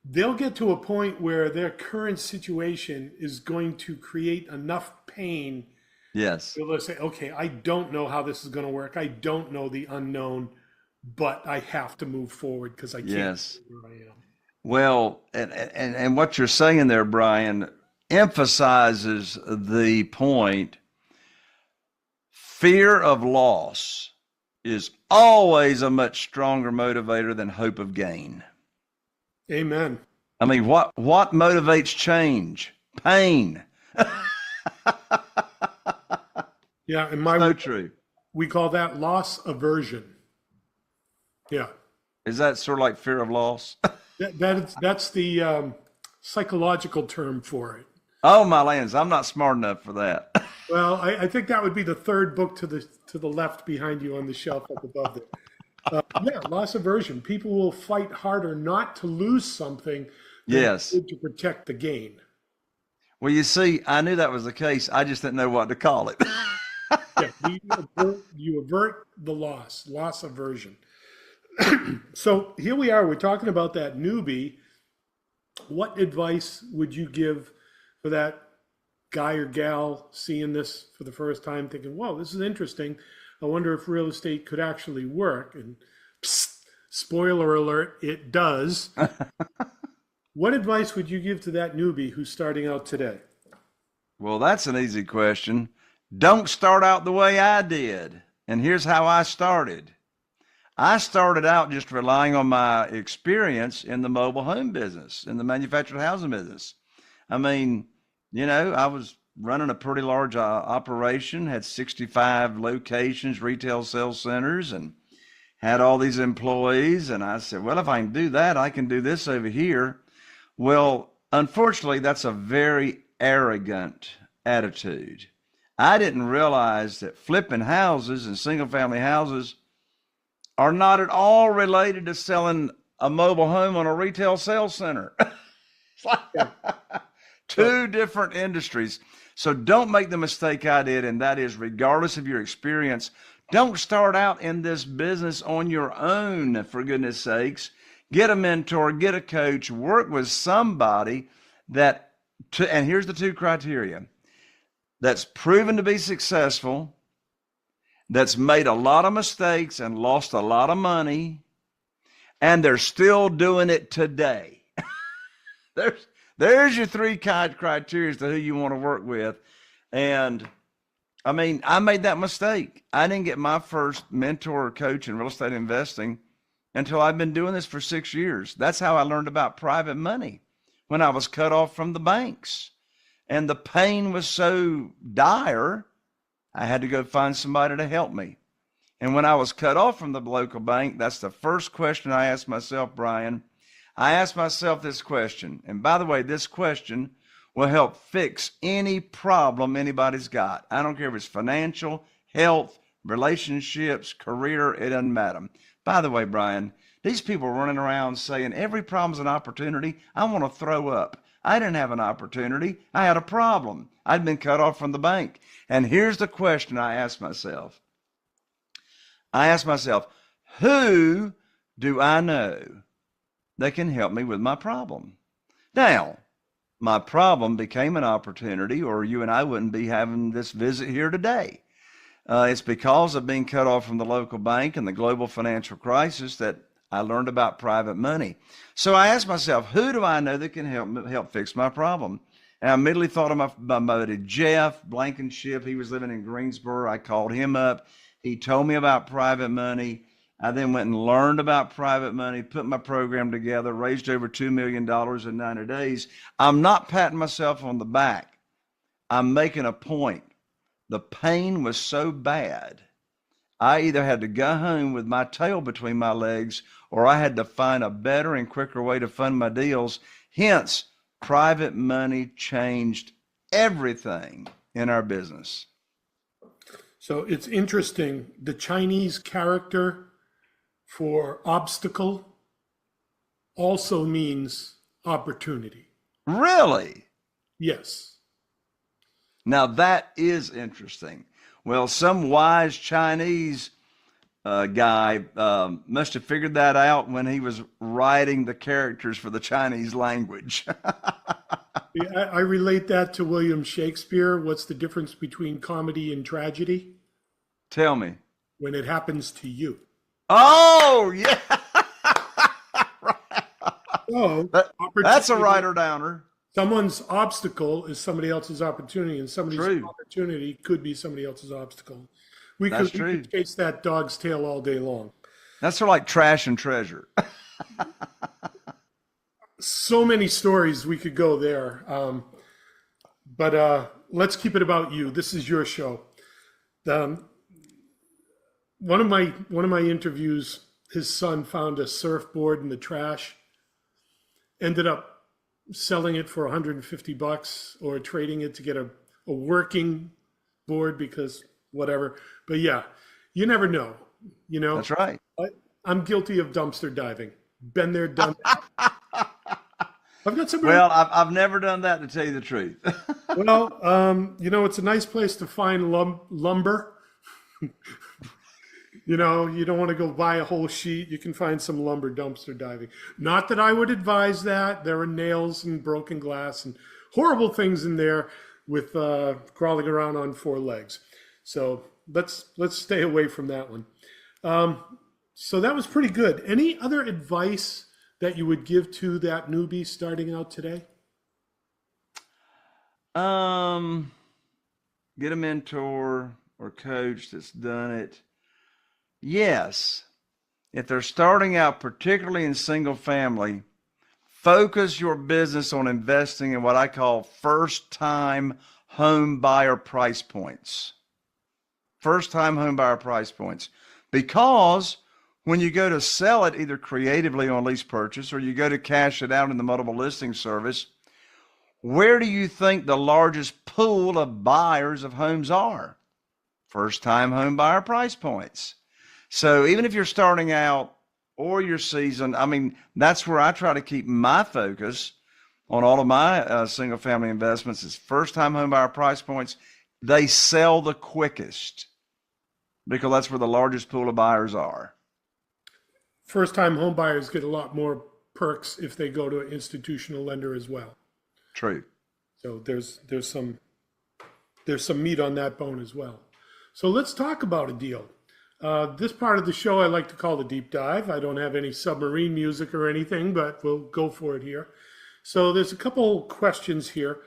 They'll get to a point where their current situation is going to create enough pain. Yes. They'll say, okay, I don't know how this is going to work. I don't know the unknown, but I have to move forward because I can't. Yes. Where I am. Well, and what you're saying there, Brian, emphasizes the point. Fear of loss is always a much stronger motivator than hope of gain. Amen. I mean, what motivates change? Pain. Yeah, and So true. we call that loss aversion. Yeah. Is that sort of like fear of loss? That's the psychological term for it. Oh, my lands, I'm not smart enough for that. Well, I think that would be the third book to the left behind you on the shelf up above there. Yeah, loss aversion. People will fight harder not to lose something than Yes. to protect the gain. Well, you see, I knew that was the case. I just didn't know what to call it. Yeah, you avert the loss aversion. So here we are. We're talking about that newbie. What advice would you give for that guy or gal seeing this for the first time, thinking, whoa, this is interesting. I wonder if real estate could actually work. And psst, spoiler alert, it does. What advice would you give to that newbie who's starting out today? Well, that's an easy question. Don't start out the way I did. And here's how I started. I started out just relying on my experience in the mobile home business, in the manufactured housing business. I mean, you know, I was running a pretty large operation, had 65 locations, retail sales centers, and had all these employees. And I said, well, if I can do that, I can do this over here. Well, unfortunately, that's a very arrogant attitude. I didn't realize that flipping houses and single family houses are not at all related to selling a mobile home on a retail sales center. It's like two different industries. So don't make the mistake I did, and that is, regardless of your experience, don't start out in this business on your own, for goodness sakes. Get a mentor, get a coach, work with somebody and here's the two criteria: that's proven to be successful, that's made a lot of mistakes and lost a lot of money, and they're still doing it today. There's your three criteria to who you want to work with. And I mean, I made that mistake. I didn't get my first mentor or coach in real estate investing until I've been doing this for 6 years. That's how I learned about private money. when I was cut off from the banks. And the pain was so dire, I had to go find somebody to help me. And when I was cut off from the local bank, that's the first question I asked myself, Brian. I asked myself this question. And by the way, this question will help fix any problem anybody's got. I don't care if it's financial, health, relationships, career, it doesn't matter. By the way, Brian, these people running around saying every problem's an opportunity. I want to throw up. I didn't have an opportunity. I had a problem. I'd been cut off from the bank. And here's the question I asked myself. Who do I know that can help me with my problem? Now, my problem became an opportunity, or you and I wouldn't be having this visit here today. It's because of being cut off from the local bank and the global financial crisis that I learned about private money. So I asked myself, who do I know that can help fix my problem? And I immediately thought of my buddy Jeff Blankenship. He was living in Greensboro. I called him up. He told me about private money. I then went and learned about private money, put my program together, raised over $2 million in 90 days. I'm not patting myself on the back. I'm making a point. The pain was so bad, I either had to go home with my tail between my legs, or I had to find a better and quicker way to fund my deals. Hence, private money changed everything in our business. So it's interesting. The Chinese character for obstacle also means opportunity. Really? Yes. Now that is interesting. Well, some wise Chinese guy must have figured that out when he was writing the characters for the Chinese language. Yeah, I relate that to William Shakespeare. What's the difference between comedy and tragedy? Tell me. When it happens to you. Oh, yeah. So, That's a writer-downer. Someone's obstacle is somebody else's opportunity, and somebody's True. opportunity could be somebody else's obstacle. We That's could true. chase that dog's tail all day long. That's sort of like trash and treasure. So many stories we could go there. But let's keep it about you. This is your show. One of my interviews, his son found a surfboard in the trash, ended up selling it for $150 or trading it to get a working board because whatever. But yeah, you never know. You know, That's right. I'm guilty of dumpster diving. Been there, done that. I've got somebody. Well, I've never done that, to tell you the truth. Well, you know, it's a nice place to find lumber. You know, you don't want to go buy a whole sheet. You can find some lumber dumpster diving. Not that I would advise that. There are nails and broken glass and horrible things in there with crawling around on four legs. So let's stay away from that one. So that was pretty good. Any other advice that you would give to that newbie starting out today? Get a mentor or coach that's done it. Yes, if they're starting out, particularly in single family, focus your business on investing in what I call first-time home buyer price points. First-time home buyer price points. Because when you go to sell it, either creatively on lease purchase or you go to cash it out in the multiple listing service, where do you think the largest pool of buyers of homes are? First-time home buyer price points. So even if you're starting out or you're seasoned, I mean, that's where I try to keep my focus on all of my single family investments is first time home buyer price points. They sell the quickest because that's where the largest pool of buyers are. First time home buyers get a lot more perks if they go to an institutional lender as well. True. So there's some meat on that bone as well. So let's talk about a deal. This part of the show I like to call the deep dive. I don't have any submarine music or anything, but we'll go for it here. So there's a couple questions here.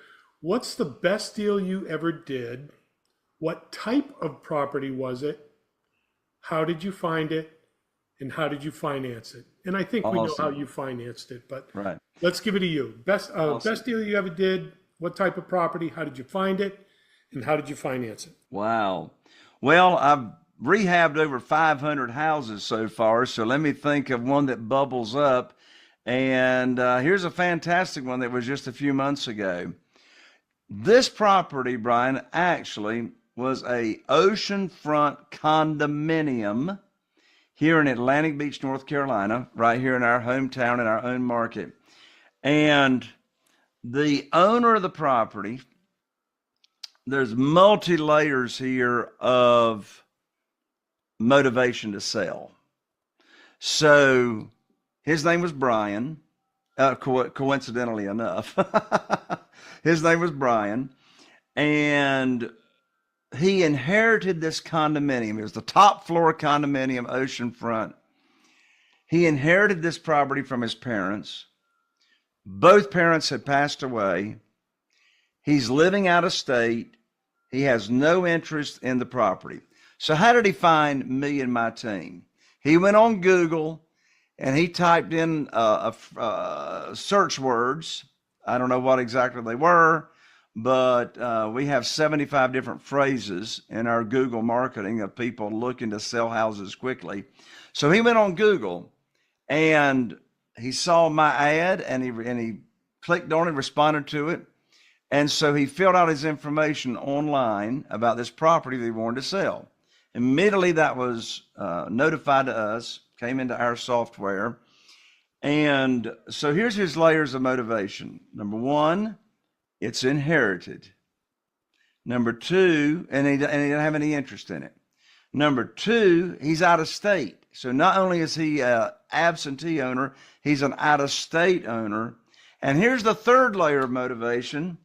What's the best deal you ever did? What type of property was it? How did you find it? and how did you finance it? And I think we know how you financed it, but Right. let's give it to you. Best Awesome. best deal you ever did. What type of property? How did you find it? And how did you finance it? Wow. Well, I've rehabbed over 500 houses so far, so let me think of one that bubbles up. And here's a fantastic one that was just a few months ago. This property, Brian, actually was a oceanfront condominium here in Atlantic Beach, North Carolina, right here in our hometown, in our own market. And the owner of the property, there's multi-layers here of motivation to sell. So his name was Brian, coincidentally enough. His name was Brian, and he inherited this condominium. It was the top floor condominium, oceanfront. He inherited this property from his parents. Both parents had passed away. He's living out of state. He has no interest in the property. So how did he find me and my team? He went on Google and he typed in search words. I don't know what exactly they were, but we have 75 different phrases in our Google marketing of people looking to sell houses quickly. So he went on Google and he saw my ad and he clicked on it, responded to it. And so he filled out his information online about this property that he wanted to sell. Immediately that was notified to us, came into our software. And so here's his layers of motivation. Number one, it's inherited. Number two, and he didn't have any interest in it. Number two, he's out of state. So not only is he an absentee owner, he's an out-of-state owner. And here's the third layer of motivation.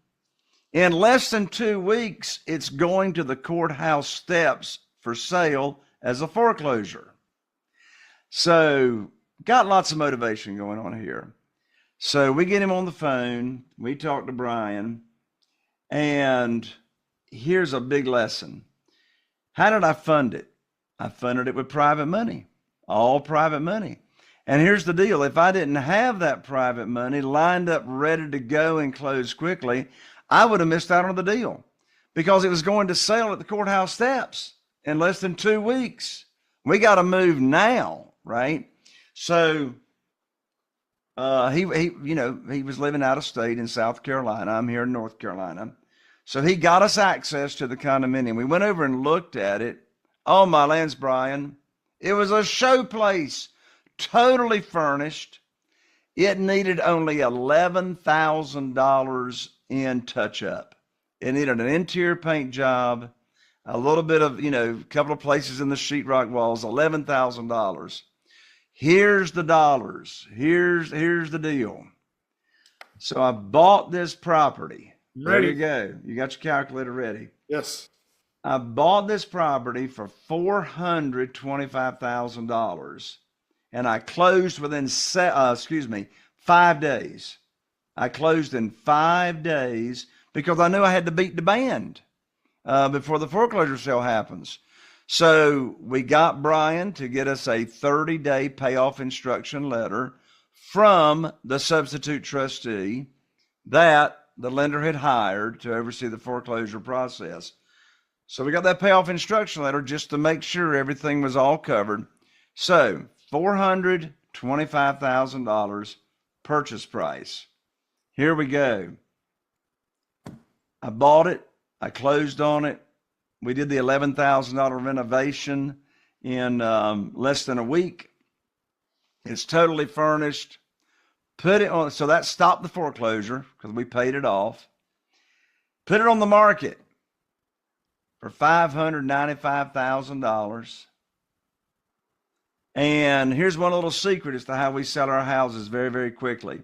In less than 2 weeks, it's going to the courthouse steps for sale as a foreclosure. So got lots of motivation going on here. So we get him on the phone. We talk to Brian. And here's a big lesson. How did I fund it? I funded it with private money, all private money. And here's the deal. If I didn't have that private money lined up, ready to go and close quickly, I would have missed out on the deal because it was going to sell at the courthouse steps in less than 2 weeks. We got to move now, right? So he was living out of state in South Carolina. I'm here in North Carolina. So he got us access to the condominium. We went over and looked at it. Oh, my lands, Brian. It was a show place, totally furnished. It needed only $11,000 in touch-up. It needed an interior paint job, a little bit of, a couple of places in the sheetrock walls, $11,000. Here's the dollars. Here's the deal. So I bought this property. Ready. There you go. You got your calculator ready. Yes. I bought this property for $425,000, and I closed within 5 days. I closed in 5 days because I knew I had to beat the band before the foreclosure sale happens. So we got Brian to get us a 30-day payoff instruction letter from the substitute trustee that the lender had hired to oversee the foreclosure process. So we got that payoff instruction letter just to make sure everything was all covered. So $425,000 purchase price. Here we go. I bought it. I closed on it. We did the $11,000 renovation in less than a week. It's totally furnished. Put it on. So that stopped the foreclosure because we paid it off. Put it on the market for $595,000. And here's one little secret as to how we sell our houses very, very quickly.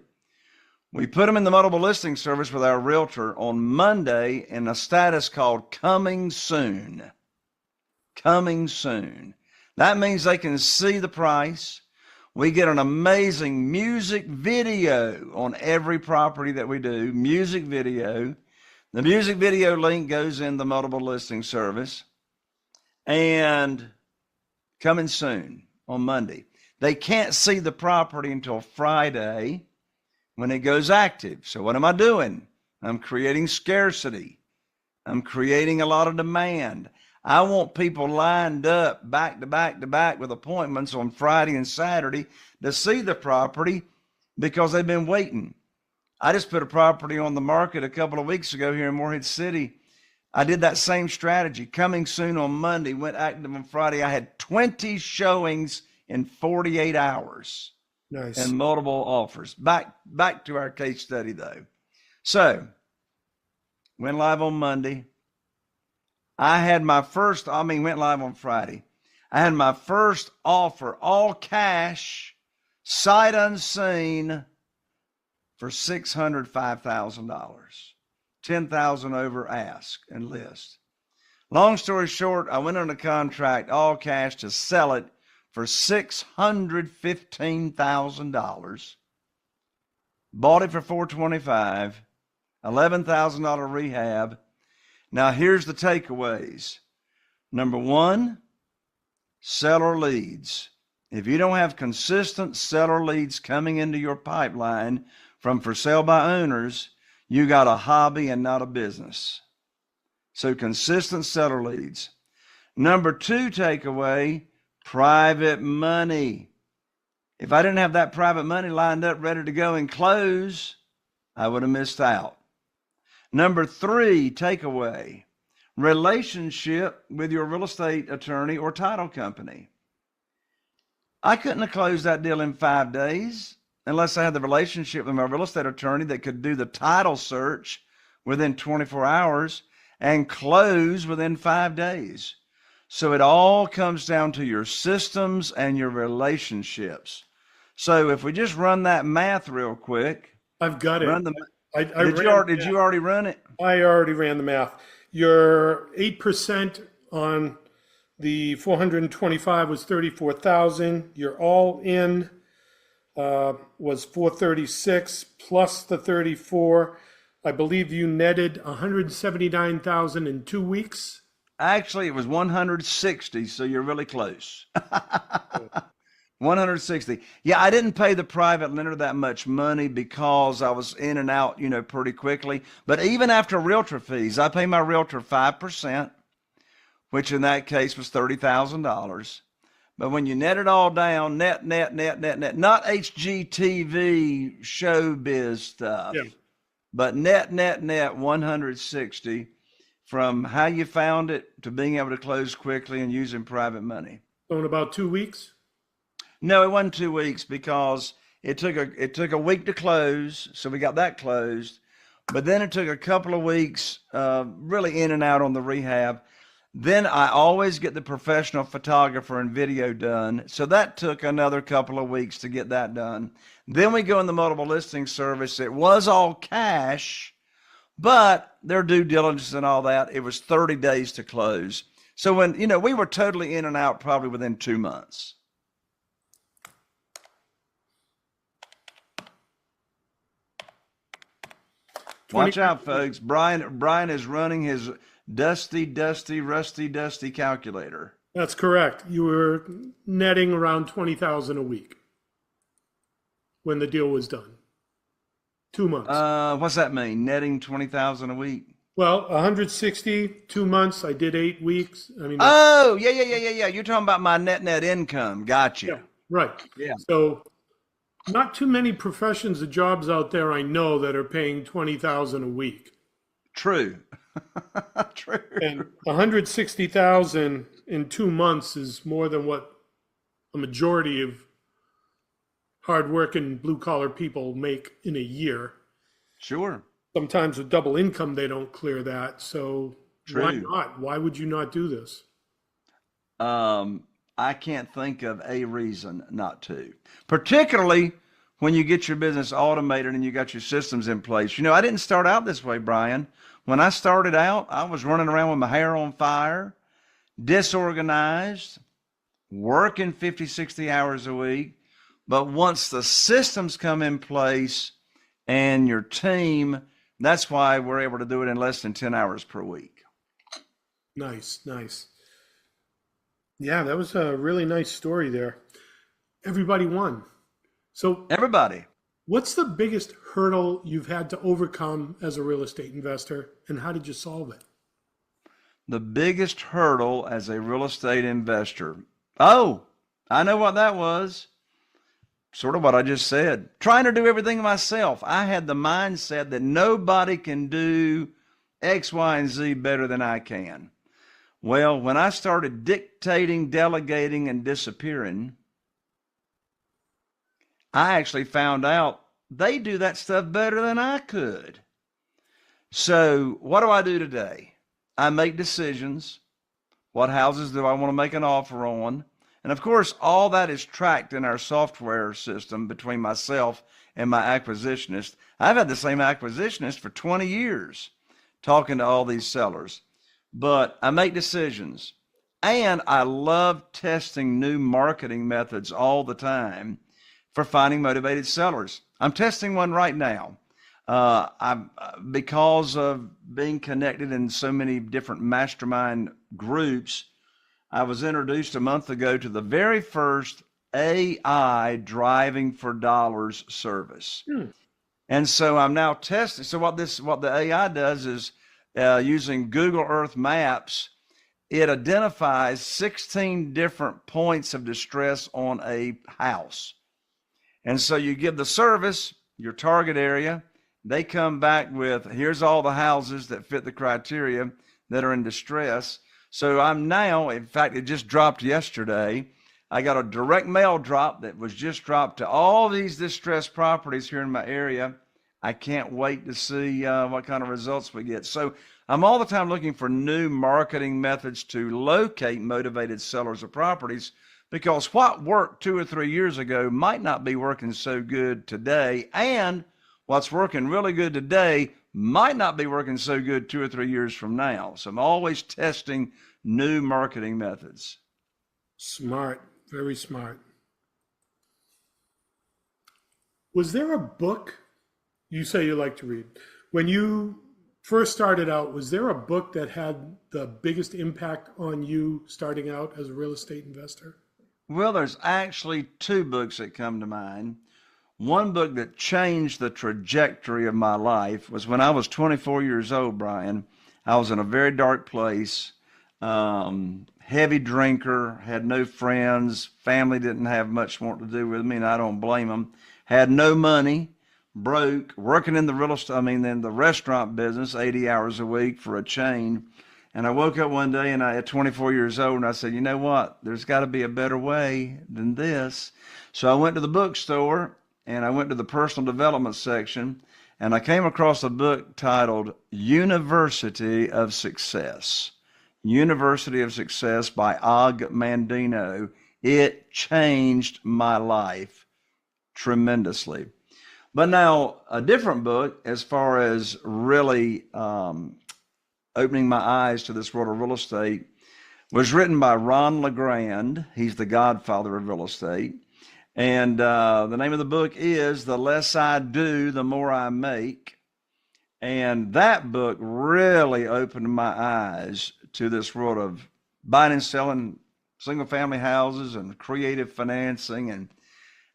We put them in the multiple listing service with our realtor on Monday in a status called coming soon. Coming soon. That means they can see the price. We get an amazing music video on every property that we do, music video. The music video link goes in the multiple listing service. And coming soon on Monday. They can't see the property until Friday when it goes active. So what am I doing? I'm creating scarcity. I'm creating a lot of demand. I want people lined up back to back to back with appointments on Friday and Saturday to see the property because they've been waiting. I just put a property on the market a couple of weeks ago here in Morehead City. I did that same strategy. Coming soon on Monday, went active on Friday. I had 20 showings in 48 hours. Nice. And multiple offers. Back to our case study though. So, went live on Monday. Went live on Friday. I had my first offer, all cash, sight unseen, for $605,000, $10,000 over ask and list. Long story short, I went under contract, all cash, to sell it for $615,000. Bought it for $425,000, $11,000 rehab. Now here's the takeaways. Number one, seller leads. If you don't have consistent seller leads coming into your pipeline from for sale by owners, you got a hobby and not a business. So consistent seller leads. Number two takeaway, private money. If I didn't have that private money lined up, ready to go and close, I would have missed out. Number three takeaway, relationship with your real estate attorney or title company. I couldn't have closed that deal in 5 days unless I had the relationship with my real estate attorney that could do the title search within 24 hours and close within 5 days. So it all comes down to your systems and your relationships. So if we just run that math real quick. I've got it. Did you already run it? I already ran the math. Your 8% on the 425 was 34,000. Your all in was 436 plus the 34. I believe you netted 179,000 in 2 weeks. Actually, it was 160, so you're really close. 160. Yeah, I didn't pay the private lender that much money because I was in and out, pretty quickly. But even after realtor fees, I pay my realtor 5%, which in that case was $30,000. But when you net it all down, net, not HGTV showbiz stuff, but net, 160 from how you found it to being able to close quickly and using private money. So in about 2 weeks? No, it wasn't 2 weeks because it took a week to close. So we got that closed, but then it took a couple of weeks, really in and out on the rehab. Then I always get the professional photographer and video done. So that took another couple of weeks to get that done. Then we go in the multiple listing service. It was all cash, but their due diligence and all that, it was 30 days to close. So when, we were totally in and out probably within 2 months. Watch out, folks. Brian is running his dusty calculator. That's correct. You were netting around 20,000 a week when the deal was done. 2 months. What's that mean? Netting 20,000 a week? Well, 160, 2 months. I did 8 weeks. I mean. Oh, yeah. You're talking about my net income. Gotcha. Yeah, right. Yeah. So not too many professions or jobs out there I know that are paying 20,000 a week. True. True. And 160,000 in 2 months is more than what a majority of hardworking blue-collar people make in a year. Sure. Sometimes with double income, they don't clear that. So True. Why not? Why would you not do this? I can't think of a reason not to, particularly when you get your business automated and you got your systems in place. I didn't start out this way, Brian. When I started out, I was running around with my hair on fire, disorganized, working 50, 60 hours a week. But once the systems come in place and your team, that's why we're able to do it in less than 10 hours per week. Nice. Yeah, that was a really nice story there. everybody won. So Everybody. what's the biggest hurdle you've had to overcome as a real estate investor, and how did you solve it? The biggest hurdle as a real estate investor. Oh, I know what that was. Sort of what I just said. Trying to do everything myself. I had the mindset that nobody can do X, Y, and Z better than I can. Well, when I started dictating, delegating, and disappearing, I actually found out they do that stuff better than I could. So what do I do today? I make decisions. What houses do I want to make an offer on? And of course, all that is tracked in our software system between myself and my acquisitionist. I've had the same acquisitionist for 20 years talking to all these sellers. But I make decisions. And I love testing new marketing methods all the time for finding motivated sellers. I'm testing one right now. Because of being connected in so many different mastermind groups, I was introduced a month ago to the very first AI driving for dollars service. And so I'm now testing. So what the AI does is using Google Earth Maps, it identifies 16 different points of distress on a house. And so you give the service, your target area, they come back with, here's all the houses that fit the criteria that are in distress. So I'm now, in fact, it just dropped yesterday. I got a direct mail drop that was just dropped to all these distressed properties here in my area. I can't wait to see what kind of results we get. So I'm all the time looking for new marketing methods to locate motivated sellers of properties, because what worked 2 or 3 years ago might not be working so good today, and what's working really good today might not be working so good 2 or 3 years from now. So I'm always testing new marketing methods. Smart, very smart. Was there a book you say you like to read? When you first started out, was there a book that had the biggest impact on you starting out as a real estate investor? Well, there's actually 2 books that come to mind. One book that changed the trajectory of my life was when I was 24 years old, Brian. I was in a very dark place, heavy drinker, had no friends, family didn't have much more to do with me, and I don't blame them. Had no money, broke, working in the in the restaurant business, 80 hours a week for a chain. And I woke up one day and at 24 years old, and I said, you know what? There's got to be a better way than this. So I went to the bookstore and I went to the personal development section, and I came across a book titled University of Success. University of Success by Og Mandino. It changed my life tremendously. But now a different book, as far as really opening my eyes to this world of real estate, was written by Ron LeGrand. He's the godfather of real estate. And the name of the book is The Less I Do, the More I Make. And that book really opened my eyes to this world of buying and selling single family houses and creative financing.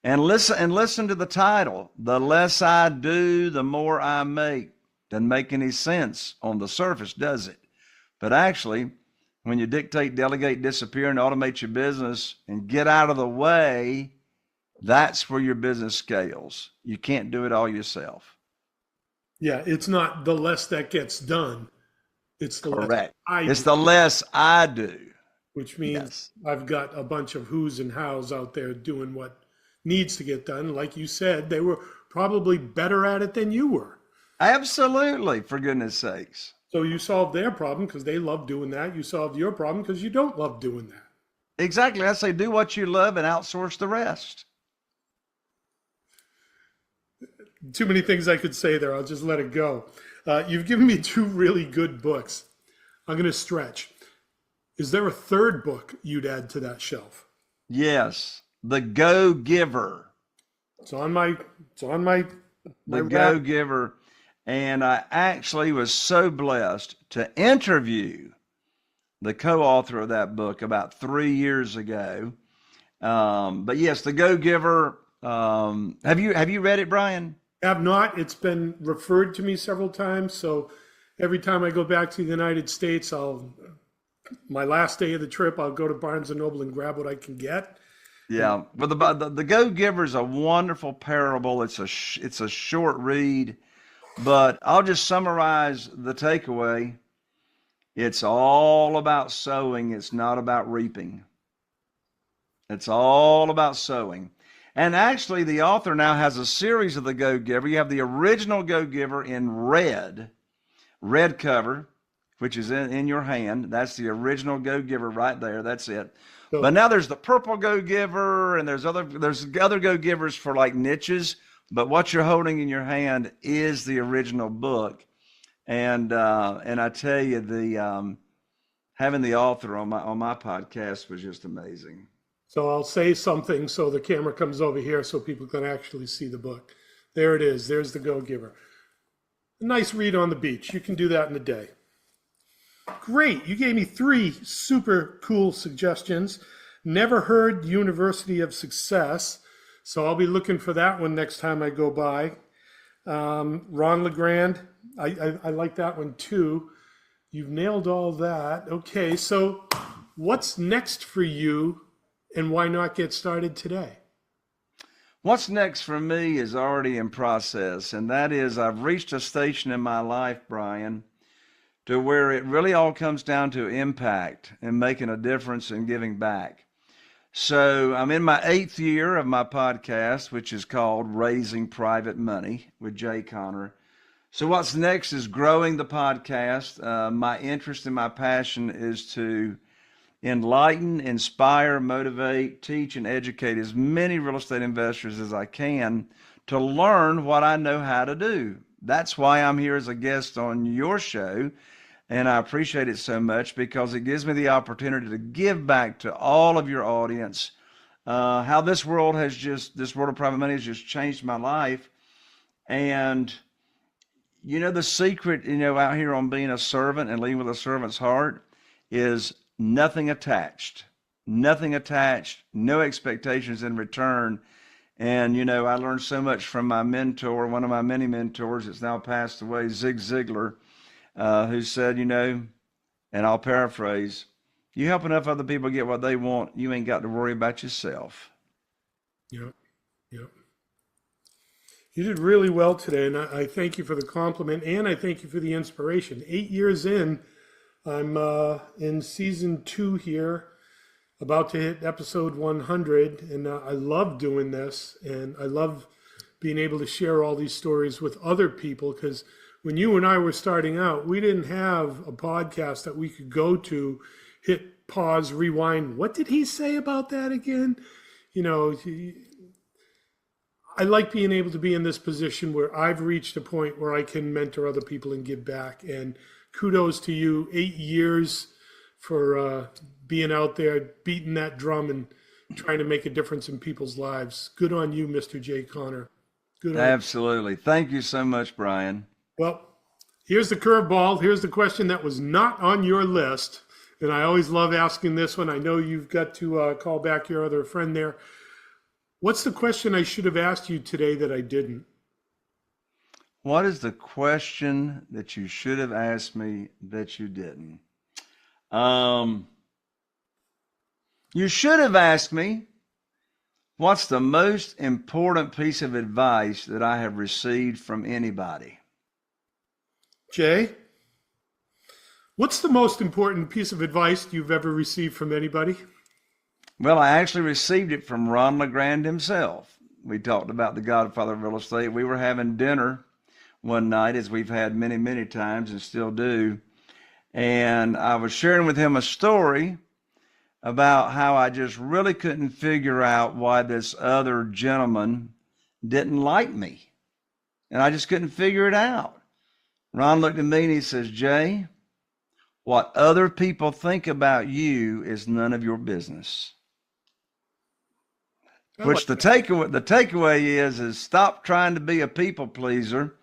And listen to the title, The Less I Do, the More I Make. Doesn't make any sense on the surface, does it? But actually, when you dictate, delegate, disappear, and automate your business and get out of the way, that's where your business scales. You can't do it all yourself. Yeah, it's not the less that gets done. It's the Correct. less I It's do, the less I do. which means Yes. I've got a bunch of who's and how's out there doing what needs to get done. Like you said, they were probably better at it than you were. Absolutely, for goodness sakes. So you solved their problem because they love doing that. You solved your problem because you don't love doing that. Exactly. I say do what you love and outsource the rest. Too many things I could say there. I'll just let it go. You've given me 2 really good books. I'm going to stretch. Is there a third book you'd add to that shelf? Yes. The Go-Giver. It's on my The rack. Go-Giver. And I actually was so blessed to interview the co-author of that book about 3 years ago. But yes, The Go-Giver. Have you read it, Brian? Have not. It's been referred to me several times. So every time I go back to the United States, my last day of the trip, I'll go to Barnes and Noble and grab what I can get. Yeah, but the Go-Giver is a wonderful parable. It's a short read, but I'll just summarize the takeaway. It's all about sowing. It's not about reaping. It's all about sowing. And actually, the author now has a series of the Go-Giver. You have the original Go-Giver in red cover, which is in your hand. That's the original Go-Giver right there. That's it. So, But now there's the purple Go-Giver, and there's other Go-Givers for like niches. But what you're holding in your hand is the original book. And I tell you, the having the author on my podcast was just amazing. so I'll say something so the camera comes over here so people can actually see the book. There it is. There's the Go-Giver. A nice read on the beach. You can do that in a day. Great. You gave me 3 super cool suggestions. Never heard University of Success, so I'll be looking for that one next time I go by. Ron LeGrand, I like that one too. You've nailed all that. Okay, so what's next for you, and why not get started today? What's next for me is already in process, and that is I've reached a station in my life, Brian, to where it really all comes down to impact and making a difference and giving back. So I'm in my 8th year of my podcast, which is called Raising Private Money with Jay Conner. So what's next is growing the podcast. My interest and my passion is to enlighten, inspire, motivate, teach, and educate as many real estate investors as I can to learn what I know how to do. That's why I'm here as a guest on your show. And I appreciate it so much because it gives me the opportunity to give back to all of your audience how this world of private money has just changed my life. And, the secret, out here on being a servant and leading with a servant's heart is nothing attached, no expectations in return. And, I learned so much from my mentor, one of my many mentors that's now passed away, Zig Ziglar, who said, and I'll paraphrase, you help enough other people get what they want, you ain't got to worry about yourself. Yep. You did really well today, and I thank you for the compliment, and I thank you for the inspiration. 8 years in, I'm in season 2 here, about to hit episode 100, and I love doing this, and I love being able to share all these stories with other people, because when you and I were starting out, we didn't have a podcast that we could go to, hit pause, rewind. What did he say about that again? I like being able to be in this position where I've reached a point where I can mentor other people and give back. And kudos to you, 8 years for being out there, beating that drum and trying to make a difference in people's lives. Good on you, Mr. Jay Conner. Good on you. Absolutely. Thank you so much, Brian. Well, here's the curveball. Here's the question that was not on your list. And I always love asking this one. I know you've got to call back your other friend there. What's the question I should have asked you today that I didn't? What is the question that you should have asked me that you didn't? You should have asked me, what's the most important piece of advice that I have received from anybody? Jay, what's the most important piece of advice you've ever received from anybody? Well, I actually received it from Ron LeGrand himself. We talked about the Godfather of real estate. We were having dinner one night, as we've had many, many times and still do. And I was sharing with him a story about how I just really couldn't figure out why this other gentleman didn't like me. And I just couldn't figure it out. Ron looked at me and he says, Jay, what other people think about you is none of your business. Which the takeaway is stop trying to be a people pleaser,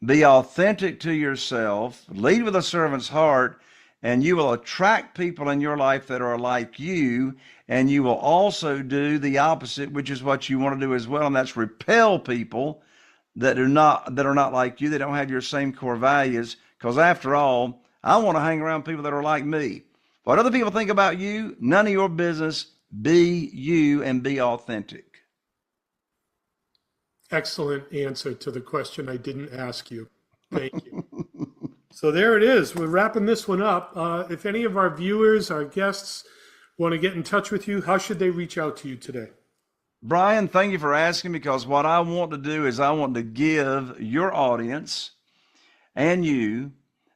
be authentic to yourself, lead with a servant's heart, and you will attract people in your life that are like you, and you will also do the opposite, which is what you want to do as well, and that's repel people that are not like you. They don't have your same core values, because after all, I want to hang around people that are like me. What other people think about you, none of your business. Be you and be authentic. Excellent answer to the question I didn't ask you. Thank you. So there it is. We're wrapping this one up. If any of our viewers, our guests, want to get in touch with you, how should they reach out to you today? Brian, thank you for asking, because what I want to do is I want to give your audience and you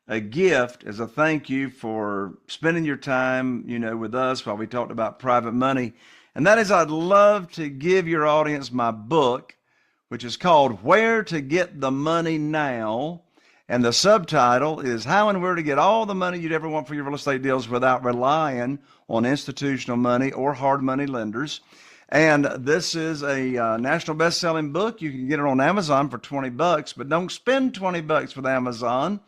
a gift as a thank you for spending your time, with us while we talked about private money. And that is, I'd love to give your audience my book, which is called Where to Get the Money Now. And the subtitle is How and Where to Get All the Money You'd Ever Want for Your Real Estate Deals Without Relying on Institutional Money or Hard Money Lenders. And this is a national best-selling book. You can get it on Amazon for $20, but don't spend $20 with Amazon.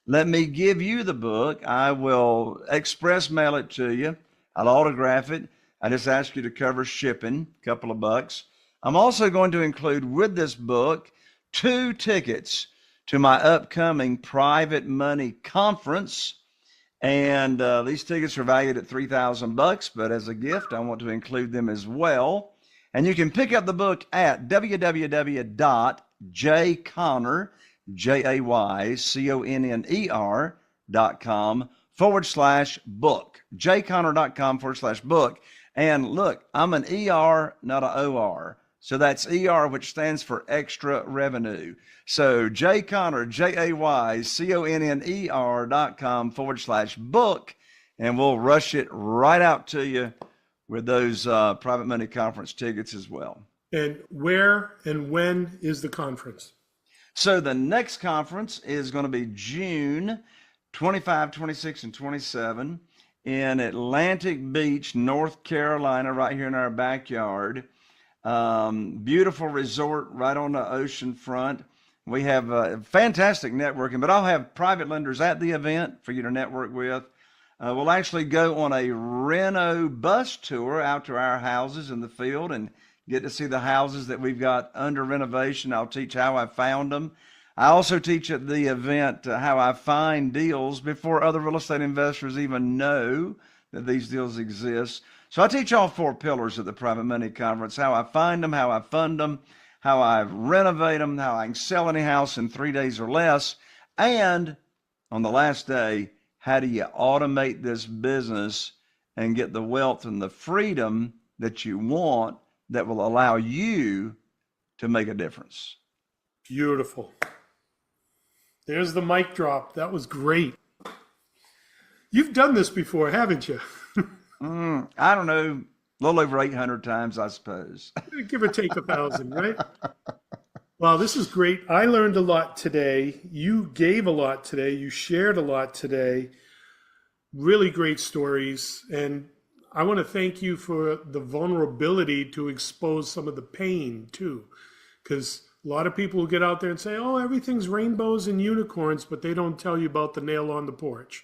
Let me give you the book. I will express mail it to you. I'll autograph it. I just ask you to cover shipping, a couple of bucks. I'm also going to include with this book 2 tickets to my upcoming private money conference. And these tickets are valued at $3,000, but as a gift, I want to include them as well. And you can pick up the book at jayconner.com/book, jayconner.com/book. And look, I'm an ER, not an OR. So that's ER, which stands for extra revenue. So jayconner, jayconner.com/book, and we'll rush it right out to you with those private money conference tickets as well. And where and when is the conference? So the next conference is going to be June 25, 26, and 27 in Atlantic Beach, North Carolina, right here in our backyard. Beautiful resort right on the ocean front. We have fantastic networking, but I'll have private lenders at the event for you to network with. We'll actually go on a reno bus tour out to our houses in the field and get to see the houses that we've got under renovation. I'll teach how I found them. I also teach at the event how I find deals before other real estate investors even know that these deals exist. So I teach all 4 pillars of the Private Money Conference: how I find them, how I fund them, how I renovate them, how I can sell any house in 3 days or less, and on the last day, how do you automate this business and get the wealth and the freedom that you want that will allow you to make a difference. Beautiful. There's the mic drop. That was great. You've done this before, haven't you? I don't know, a little over 800 times, I suppose. Give or take 1,000, right? Wow, this is great. I learned a lot today. You gave a lot today. You shared a lot today. Really great stories. And I want to thank you for the vulnerability to expose some of the pain too. Because a lot of people will get out there and say, oh, everything's rainbows and unicorns, but they don't tell you about the nail on the porch.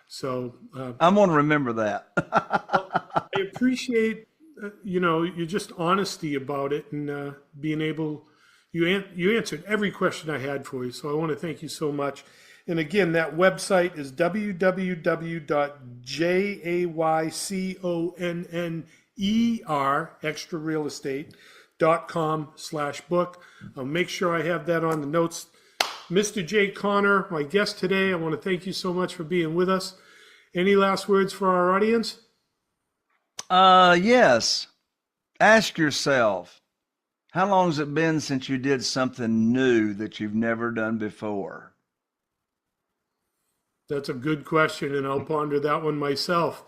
So I'm going to remember that. I appreciate, your just honesty about it and being able, you answered every question I had for you. So I want to thank you so much. And again, that website is www.jayconner, extrarealestate.com/book. I'll make sure I have that on the notes. Mr. Jay Conner, my guest today, I want to thank you so much for being with us. Any last words for our audience? Yes. Ask yourself, how long has it been since you did something new that you've never done before? That's a good question, and I'll ponder that one myself.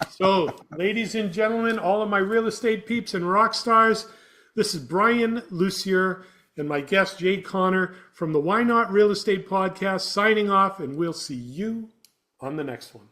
So, ladies and gentlemen, all of my real estate peeps and rock stars, this is Brian Lucier and my guest, Jay Conner, from the Why Not Real Estate Podcast, signing off, and we'll see you on the next one.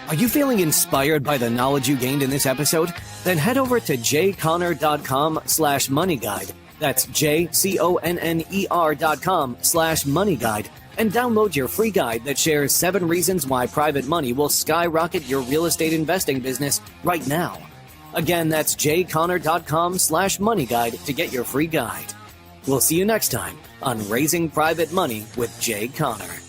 Are you feeling inspired by the knowledge you gained in this episode? then head over to jconner.com/moneyguide. That's jconner.com/moneyguide and download your free guide that shares 7 reasons why private money will skyrocket your real estate investing business right now. Again, that's jconner.com/moneyguide to get your free guide. We'll see you next time on Raising Private Money with Jay Conner.